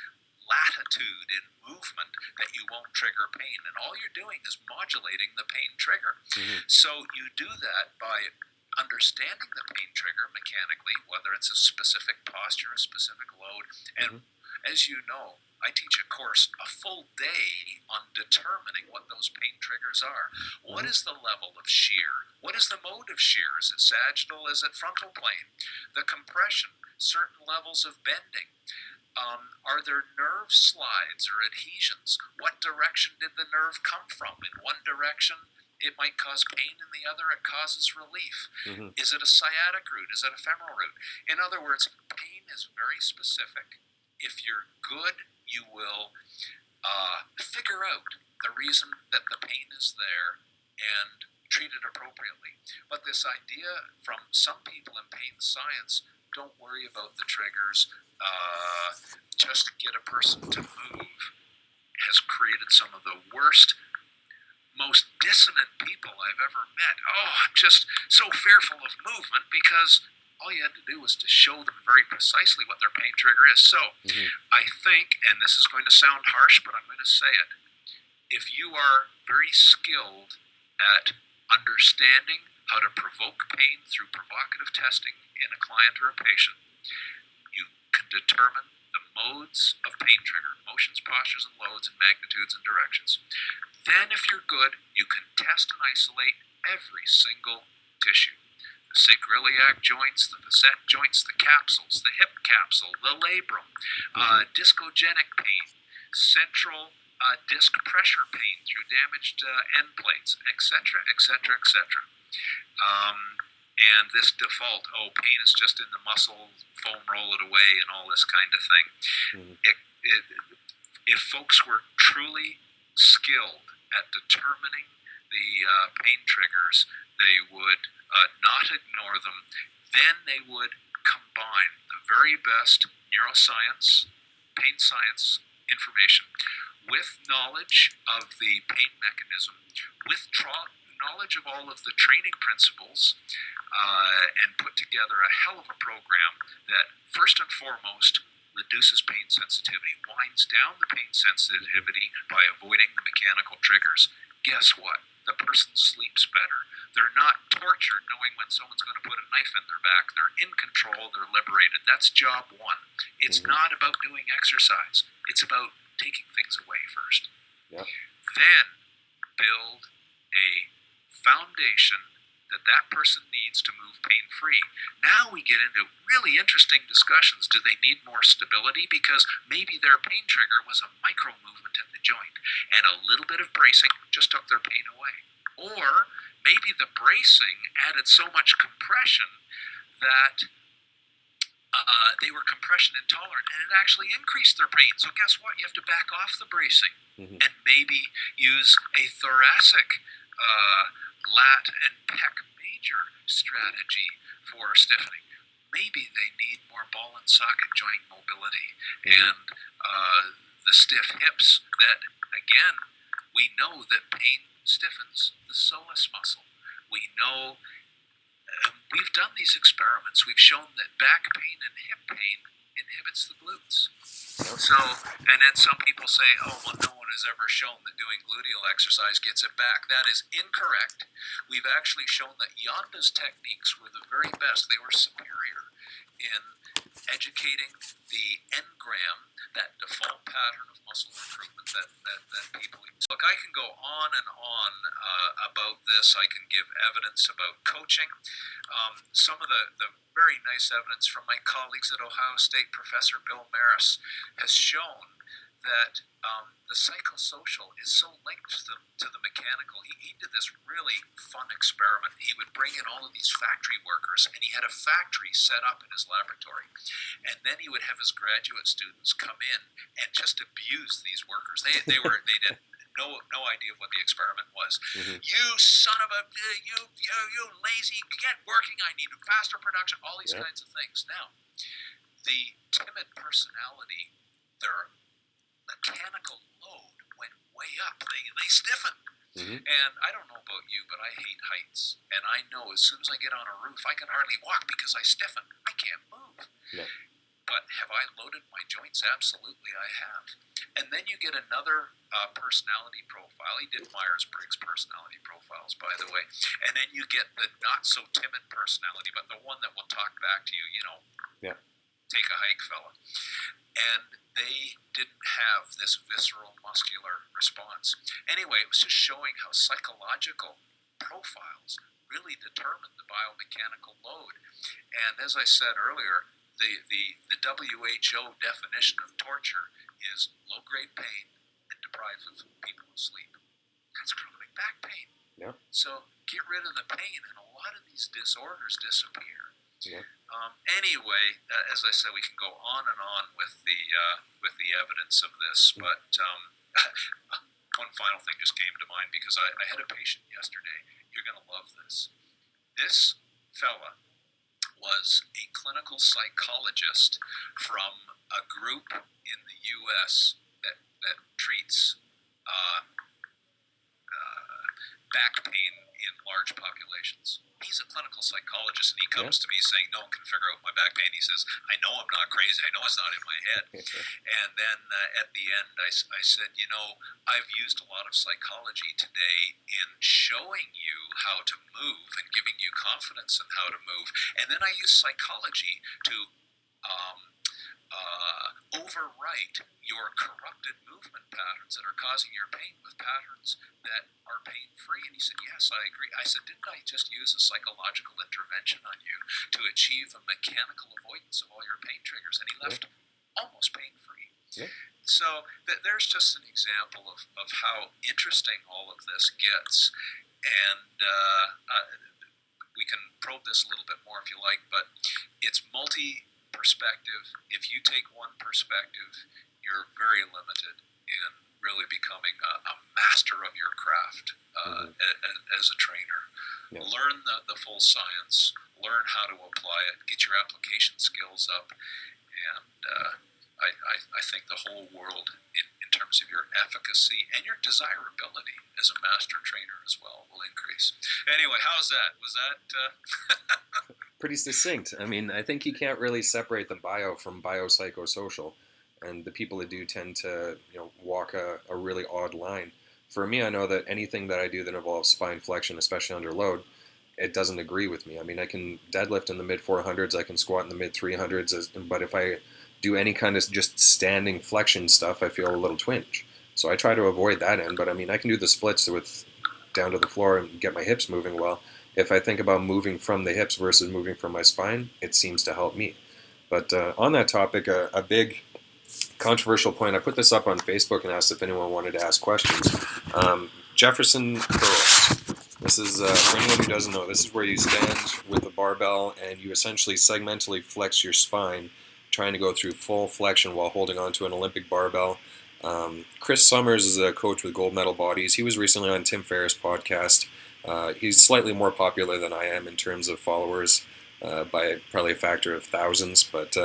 latitude in movement that you won't trigger pain, and all you're doing is modulating the pain trigger. So you do that by understanding the pain trigger mechanically, whether it's a specific posture, a specific load, and as you know, I teach a course, a full day on determining what those pain triggers are. What is the level of shear? What is the mode of shear? Is it sagittal? Is it frontal plane? The compression, certain levels of bending. Are there nerve slides or adhesions? What direction did the nerve come from? In one direction, it might cause pain. In the other, it causes relief. Is it a sciatic root? Is it a femoral root? In other words, pain is very specific. If you're good, you will figure out the reason that the pain is there and treat it appropriately. But this idea from some people in pain science, don't worry about the triggers, just get a person to move, has created some of the worst, most dissonant people I've ever met. Oh, I'm just so fearful of movement because All you had to do was to show them very precisely what their pain trigger is. So I think, and this is going to sound harsh, but I'm going to say it, if you are very skilled at understanding how to provoke pain through provocative testing in a client or a patient, you can determine the modes of pain trigger, motions, postures, and loads, and magnitudes and directions. Then, if you're good, you can test and isolate every single tissue. The sacroiliac joints, the facet joints, the capsules, the hip capsule, the labrum, discogenic pain, central disc pressure pain through damaged end plates, etc., etc., etc. And this default, pain is just in the muscle, foam roll it away, and all this kind of thing. If folks were truly skilled at determining the pain triggers, they would not ignore them. Then they would combine the very best neuroscience, pain science information with knowledge of the pain mechanism, with knowledge of all of the training principles, and put together a hell of a program that, first and foremost, reduces pain sensitivity, winds down the pain sensitivity by avoiding the mechanical triggers. Guess what? The person sleeps better. They're not tortured knowing when someone's going to put a knife in their back. They're in control. They're liberated. That's job one. It's not about doing exercise. It's about taking things away first. Yep. Then build a foundation that person needs to move pain-free. Now we get into really interesting discussions. Do they need more stability? Because maybe their pain trigger was a micro movement in the joint, and a little bit of bracing just took their pain away. Or maybe the bracing added so much compression that they were compression intolerant, and it actually increased their pain. So guess what? You have to back off the bracing and maybe use a thoracic lat and pec major strategy for stiffening. Maybe they need more ball and socket joint mobility and the stiff hips that, again, we know that pain stiffens the psoas muscle. We know, we've done these experiments. We've shown that back pain and hip pain inhibits the glutes. So, and then some people say, oh, well, no one has ever shown that doing gluteal exercise gets it back. That is incorrect. We've actually shown that Yonda's techniques were the very best. They were superior in educating the engram, that default pattern of muscle improvement that people use. Look, I can go on and on about this. I can give evidence about coaching. Some of the very nice evidence from my colleagues at Ohio State, Professor Bill Maris, has shown that the psychosocial is so linked to the mechanical. He did this really fun experiment. He would bring in all of these factory workers, and he had a factory set up in his laboratory. And then he would have his graduate students come in and just abuse these workers. They did no idea what the experiment was. You son of a, you lazy, get working. I need faster production. All these kinds of things. Now, the timid personality, their mechanical load went way up. They stiffened. And I don't know about you, but I hate heights. And I know as soon as I get on a roof, I can hardly walk because I stiffen. I can't move. But have I loaded my joints? Absolutely, I have. And then you get another personality profile. He did Myers-Briggs personality profiles, by the way. And then you get the not-so-timid personality, but the one that will talk back to you, take a hike, fella. And they didn't have this visceral muscular response. Anyway, it was just showing how psychological profiles really determine the biomechanical load. And as I said earlier, the WHO definition of torture is low-grade pain and deprives people of sleep. That's chronic back pain. So get rid of the pain, and a lot of these disorders disappear. Anyway, as I said, we can go on and on with the evidence of this, but one final thing just came to mind because I had a patient yesterday. You're going to love this. This fella was a clinical psychologist from a group in the U.S. that treats back pain in large populations. He's a clinical psychologist, and he comes to me saying, no one can figure out my back pain. He says, I know I'm not crazy. I know it's not in my head. And then at the end, I said, I've used a lot of psychology today in showing you how to move and giving you confidence in how to move. And then I use psychology to overwrite your corrupted movement patterns that are causing your pain with patterns that are pain-free. And he said, yes, I agree. I said, didn't I just use a psychological intervention on you to achieve a mechanical avoidance of all your pain triggers? And he left almost pain-free. Yeah. So there's just an example of how interesting all of this gets. And we can probe this a little bit more if you like, but it's multi-perspective. If you take one perspective, you're very limited in really becoming a master of your craft as a trainer. Yeah. Learn the full science, learn how to apply it, get your application skills up, and I think the whole world in terms of your efficacy and your desirability as a master trainer as well will increase. Anyway, how's that? Was that... Pretty succinct. I mean, I think you can't really separate the bio from biopsychosocial, and the people that do tend to, walk a really odd line. For me, I know that anything that I do that involves spine flexion, especially under load, it doesn't agree with me. I mean, I can deadlift in the mid 400s, I can squat in the mid 300s, but if I do any kind of just standing flexion stuff, I feel a little twinge. So I try to avoid that end, but I mean, I can do the splits with down to the floor and get my hips moving well. If I think about moving from the hips versus moving from my spine, it seems to help me. But on that topic, a big controversial point, I put this up on Facebook and asked if anyone wanted to ask questions. Jefferson curls. This is, for anyone who doesn't know, this is where you stand with a barbell and you essentially segmentally flex your spine, trying to go through full flexion while holding onto an Olympic barbell. Chris Summers is a coach with Gold Medal Bodies. He was recently on Tim Ferriss' podcast. He's slightly more popular than I am in terms of followers by probably a factor of thousands, but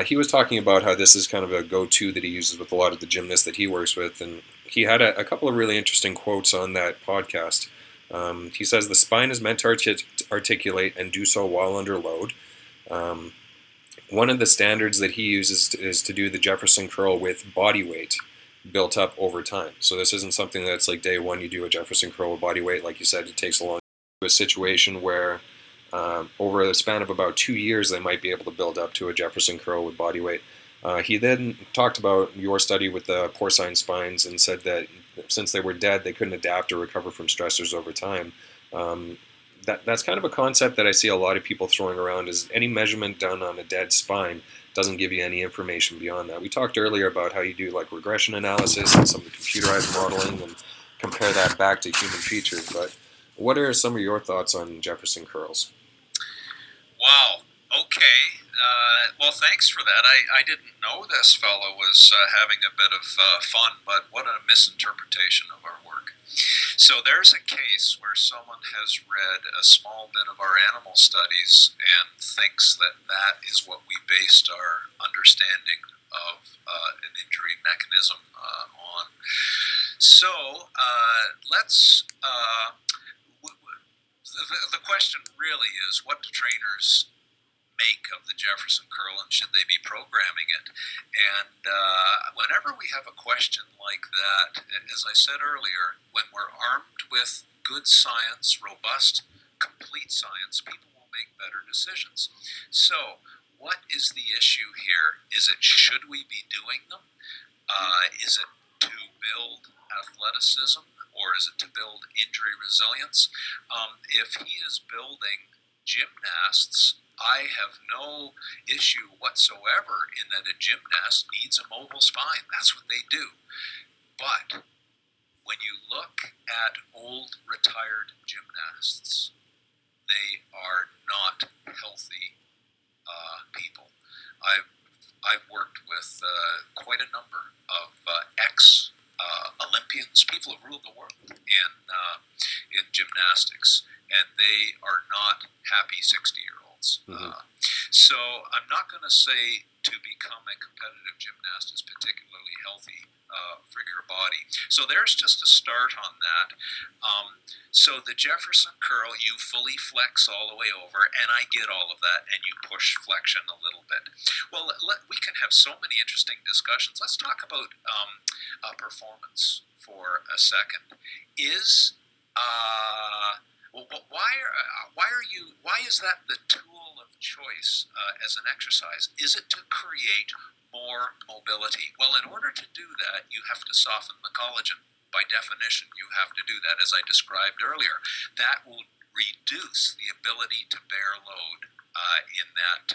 he was talking about how this is kind of a go-to that he uses with a lot of the gymnasts that he works with, and he had a couple of really interesting quotes on that podcast. He says, the spine is meant to articulate and do so while under load. One of the standards that he uses is to do the Jefferson curl with body weight built up over time. So this isn't something that's like day one you do a Jefferson curl with body weight. Like you said, it takes a situation where over the span of about 2 years they might be able to build up to a Jefferson curl with body weight. He then talked about your study with the porcine spines and said that since they were dead, they couldn't adapt or recover from stressors over time. That's kind of a concept that I see a lot of people throwing around, is any measurement done on a dead spine doesn't give you any information beyond that. We talked earlier about how you do like regression analysis and some of the computerized modeling and compare that back to human features, but what are some of your thoughts on Jefferson curls? Wow. Okay. Well, thanks for that. I didn't know this fellow was having a bit of fun, but what a misinterpretation of our work. So there's a case where someone has read a small bit of our animal studies and thinks that that is what we based our understanding of an injury mechanism on. So let's... the question really is, what do trainers make of the Jefferson curl, and should they be programming it? And whenever we have a question like that, as I said earlier, when we're armed with good science, robust, complete science, people will make better decisions. So what is the issue here? Is it, should we be doing them? Is it to build athleticism, or is it to build injury resilience? If he is building gymnasts, I have no issue whatsoever in that a gymnast needs a mobile spine. That's what they do. But when you look at old retired gymnasts, they are not healthy people. I've worked with quite a number of ex-Olympians, people who've ruled the world in gymnastics, and they are not happy 60-year-olds. limits. Mm-hmm. So I'm not going to say to become a competitive gymnast is particularly healthy for your body. So there's just a start on that. So the Jefferson curl, you fully flex all the way over, and I get all of that, and you push flexion a little bit. Well, we can have so many interesting discussions. Let's talk about performance for a second. Why is that the tool of choice as an exercise? Is it to create more mobility? Well, in order to do that, you have to soften the collagen. By definition, you have to do that, as I described earlier. That will reduce the ability to bear load in that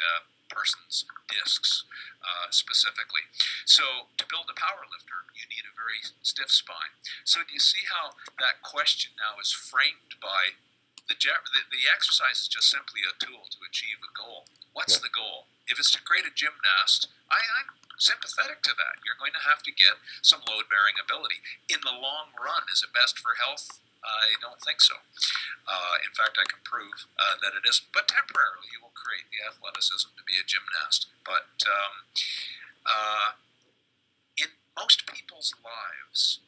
person's discs specifically. So to build a power lifter, you need a very stiff spine. So do you see how that question now is framed by the exercise is just simply a tool to achieve a goal. What's the goal? If it's to create a gymnast, I'm sympathetic to that. You're going to have to get some load-bearing ability. In the long run, is it best for health? I don't think so. In fact, I can prove that it isn't. But temporarily, you will create the athleticism to be a gymnast. But in most people's lives,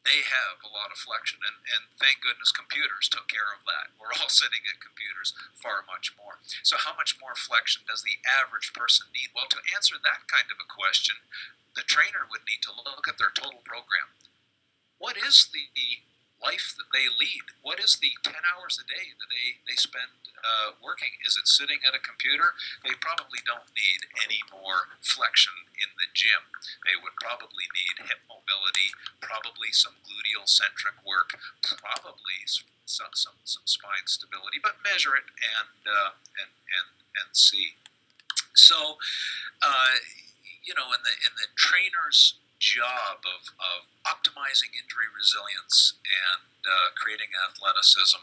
they have a lot of flexion, and thank goodness computers took care of that. We're all sitting at computers far much more. So how much more flexion does the average person need? Well, to answer that kind of a question, the trainer would need to look at their total program. What is the life that they lead? What is the 10 hours a day that they spend working? Is it sitting at a computer? They probably don't need any more flexion in the gym. They would probably need hip mobility, probably some gluteal-centric work, probably some spine stability, but measure it and see. So, in the trainer's job of optimizing injury resilience and creating athleticism,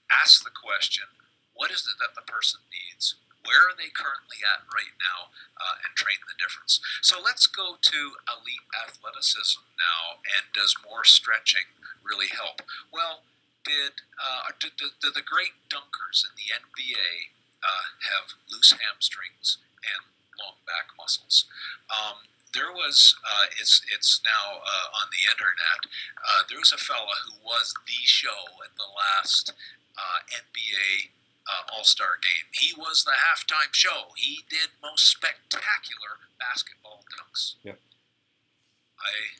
ask the question, what is it that the person needs? Where are they currently at right now? And train the difference. So let's go to elite athleticism now, and does more stretching really help? Well, did the great dunkers in the NBA have loose hamstrings and long back muscles? There was, it's now on the internet, there was a fella who was the show at the last NBA All-Star game. He was the halftime show. He did most spectacular basketball dunks. Yep. I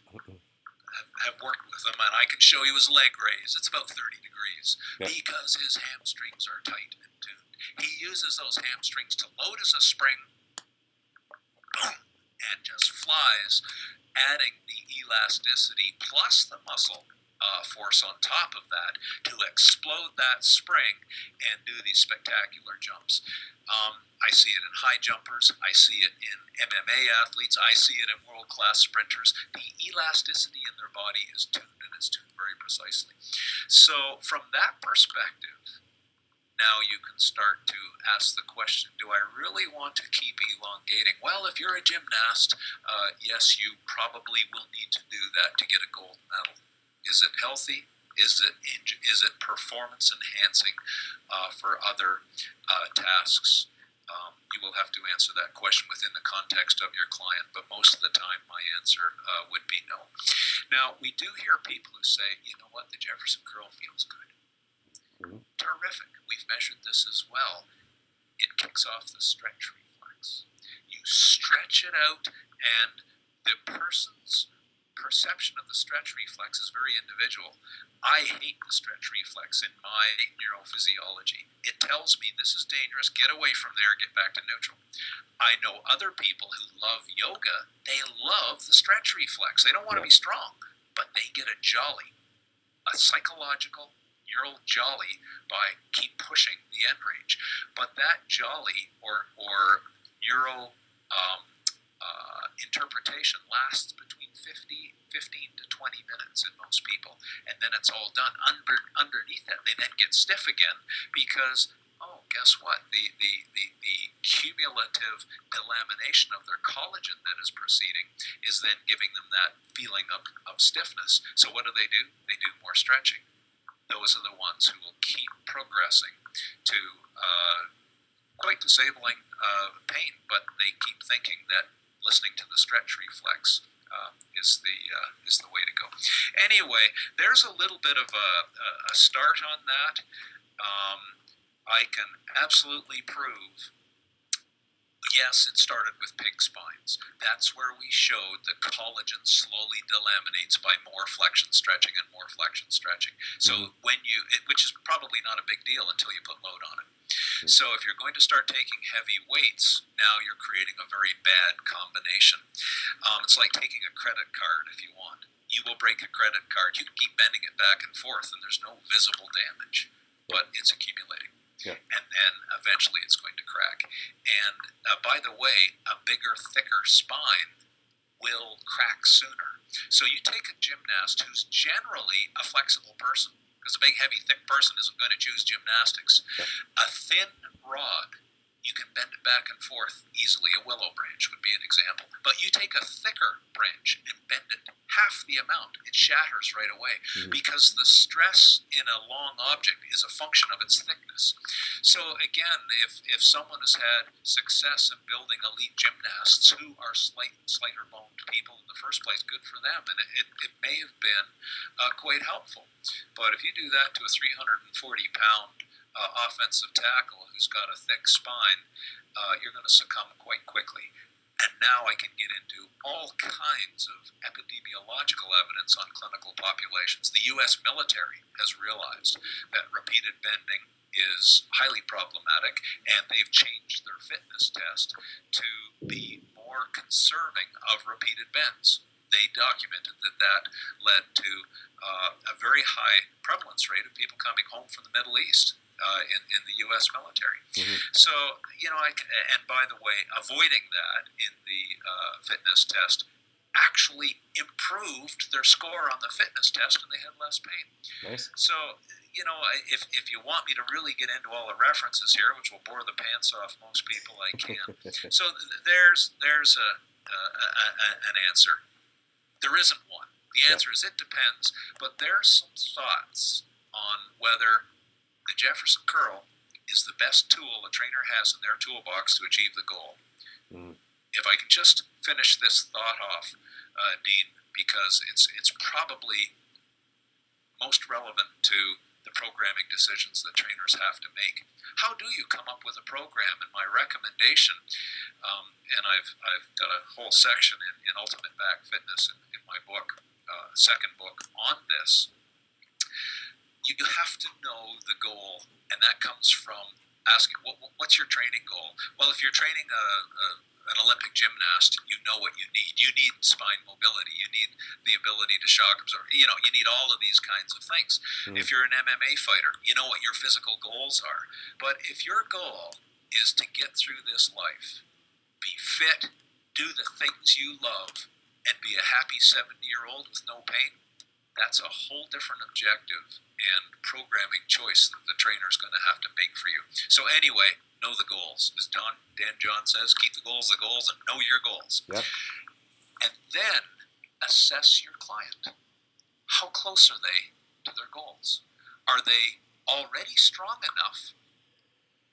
have worked with him, and I can show you his leg raise. It's about 30 degrees because his hamstrings are tight and tuned. He uses those hamstrings to load as a spring, boom, and just flies, adding the elasticity plus the muscle force on top of that to explode that spring and do these spectacular jumps. I see it in high jumpers. I see it in MMA athletes. I see it in world-class sprinters. The elasticity in their body is tuned, and it's tuned very precisely. So from that perspective, now you can start to ask the question, do I really want to keep elongating? Well, if you're a gymnast, yes, you probably will need to do that to get a gold medal. Is it healthy? Is it performance enhancing for other tasks? You will have to answer that question within the context of your client, but most of the time my answer would be no. Now, we do hear people who say, you know what, the Jefferson curl feels good. Mm-hmm. Terrific. We've measured this as well. It kicks off the stretch reflex. You stretch it out, and the person's perception of the stretch reflex is very individual. I hate the stretch reflex in my neurophysiology. It tells me this is dangerous, get away from there, get back to neutral. I know other people who love yoga, they love the stretch reflex. They don't want to be strong, but they get a jolly, a psychological, neural jolly by keep pushing the end range. But that jolly or neural interpretation lasts between 15 to 20 minutes in most people, and then it's all done. Underneath that, they then get stiff again because, guess what? The cumulative delamination of their collagen that is proceeding is then giving them that feeling of stiffness. So what do? They do more stretching. those are the ones who will keep progressing to quite disabling pain, but they keep thinking that listening to the stretch reflex is the way to go. Anyway, there's a little bit of a start on that. I can absolutely prove. Yes, it started with pig spines. That's where we showed the collagen slowly delaminates by more flexion stretching and more flexion stretching. So which is probably not a big deal until you put load on it. So if you're going to start taking heavy weights, now you're creating a very bad combination. It's like taking a credit card if you want. You will break a credit card. You can keep bending it back and forth, and there's no visible damage, but it's accumulating. Yeah. And then eventually it's going to crack. And by the way, a bigger, thicker spine will crack sooner. So you take a gymnast who's generally a flexible person, because a big, heavy, thick person isn't going to choose gymnastics. Yeah. A thin rod, you can bend it back and forth easily. A willow branch would be an example. But you take a thicker branch and bend it half the amount, it shatters right away, because the stress in a long object is a function of its thickness. So again, if someone has had success in building elite gymnasts who are slighter boned people in the first place, good for them, and it may have been quite helpful. But if you do that to a 340-pound offensive tackle who's got a thick spine, you're going to succumb quite quickly. And now I can get into all kinds of epidemiological evidence on clinical populations. The U.S. military has realized that repeated bending is highly problematic, and they've changed their fitness test to be more conserving of repeated bends. They documented that led to a very high prevalence rate of people coming home from the Middle East. In the U.S. military. So, and by the way, avoiding that in the fitness test actually improved their score on the fitness test, and they had less pain. Nice. So, if you want me to really get into all the references here, which will bore the pants off most people, I can. So there's an answer. There isn't one. The answer is it depends, but there's some thoughts on whether the Jefferson curl is the best tool a trainer has in their toolbox to achieve the goal. If I can just finish this thought off, Dean, because it's probably most relevant to the programming decisions that trainers have to make. How do you come up with a program? And my recommendation, and I've got a whole section in Ultimate Back Fitness in my book, second book on this. You have to know the goal, and that comes from asking, what's your training goal? Well, if you're training an Olympic gymnast, you know what you need. You need spine mobility. You need the ability to shock absorb. You need all of these kinds of things. If you're an MMA fighter, you know what your physical goals are. But if your goal is to get through this life, be fit, do the things you love, and be a happy 70-year-old with no pain, that's a whole different objective and programming choice that the trainer's going to have to make for you. So anyway, know the goals. As Dan John says, keep the goals, and know your goals. Yep. And then assess your client. How close are they to their goals? Are they already strong enough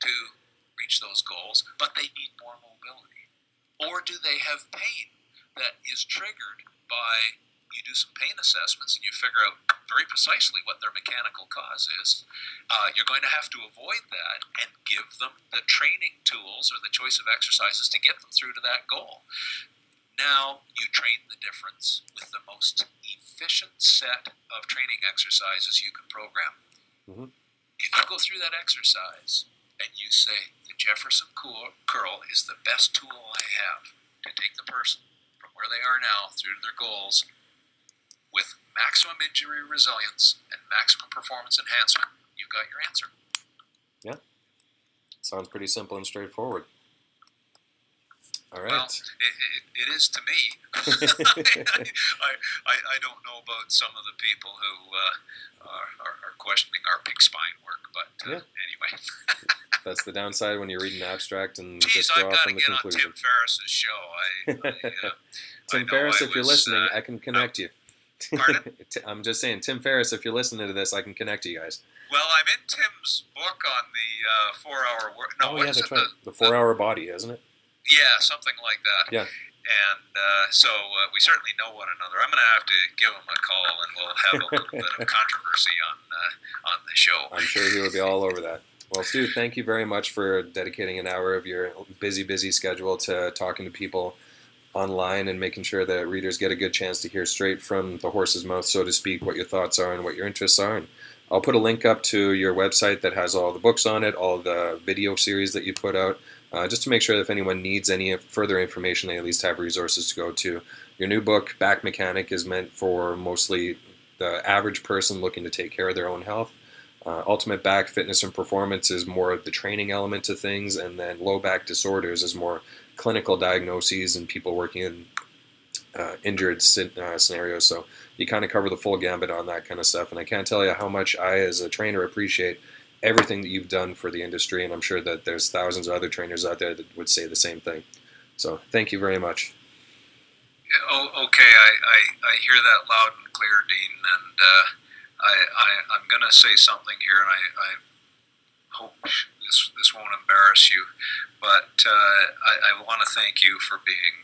to reach those goals, but they need more mobility? Or do they have pain that is triggered by, you do some pain assessments and you figure out very precisely what their mechanical cause is. You're going to have to avoid that and give them the training tools or the choice of exercises to get them through to that goal. Now you train the difference with the most efficient set of training exercises you can program. If you go through that exercise and you say, the Jefferson curl is the best tool I have to take the person from where they are now through to their goals, with maximum injury resilience and maximum performance enhancement, you've got your answer. Yeah. Sounds pretty simple and straightforward. All right. Well, it is to me. I don't know about some of the people who are questioning our pig spine work, but anyway. That's the downside when you're reading an abstract and just draw I've got from to the get conclusion. on Tim Ferriss's show. Tim Ferriss, if you're listening, I can connect you. Pardon? I'm just saying, Tim Ferriss, if you're listening to this, I can connect you guys. Well, I'm in Tim's book on the 4-hour work. No, Oh, what yeah, is that's it? right. The 4-hour body, isn't it? Yeah, something like that. Yeah. And so we certainly know one another. I'm going to have to give him a call, and we'll have a little bit of controversy on the show. I'm sure he would be all over that. Well, Stu, thank you very much for dedicating an hour of your busy schedule to talking to people online and making sure that readers get a good chance to hear straight from the horse's mouth, so to speak, what your thoughts are and what your interests are. And I'll put a link up to your website that has all the books on it, all the video series that you put out, just to make sure that if anyone needs any further information, they at least have resources to go to. Your new book, Back Mechanic, is meant for mostly the average person looking to take care of their own health. Ultimate Back Fitness and Performance is more of the training element to things, and then Low Back Disorders is more clinical diagnoses and people working in injured scenarios. So you kind of cover the full gambit on that kind of stuff. And I can't tell you how much I, as a trainer, appreciate everything that you've done for the industry. And I'm sure that there's thousands of other trainers out there that would say the same thing. So thank you very much. Oh, okay. I hear that loud and clear, Dean. And I'm going to say something here, and I hope this won't embarrass you, but I want to thank you for being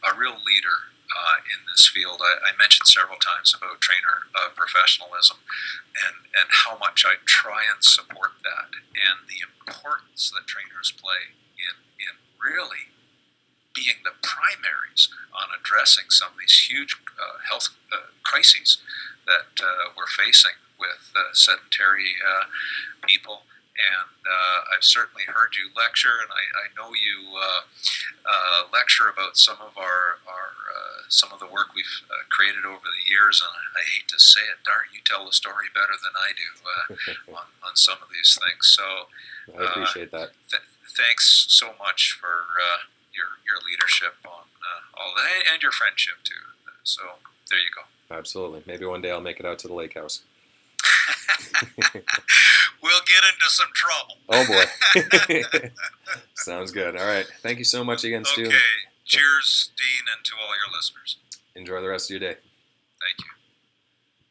a real leader in this field. I mentioned several times about trainer professionalism and how much I try and support that, and the importance that trainers play in really being the primaries on addressing some of these huge health crises that we're facing with sedentary people. And I've certainly heard you lecture, and I know you lecture about some of some of the work we've created over the years. And I hate to say it, darn, you tell the story better than I do on some of these things. So I appreciate that. Thanks so much for your leadership on all that, and your friendship too. So there you go. Absolutely. Maybe one day I'll make it out to the lake house. We'll get into some trouble. Oh boy. Sounds good. All right. Thank you so much again, Stu. Okay. Cheers, Dean, and to all your listeners. Enjoy the rest of your day. Thank you.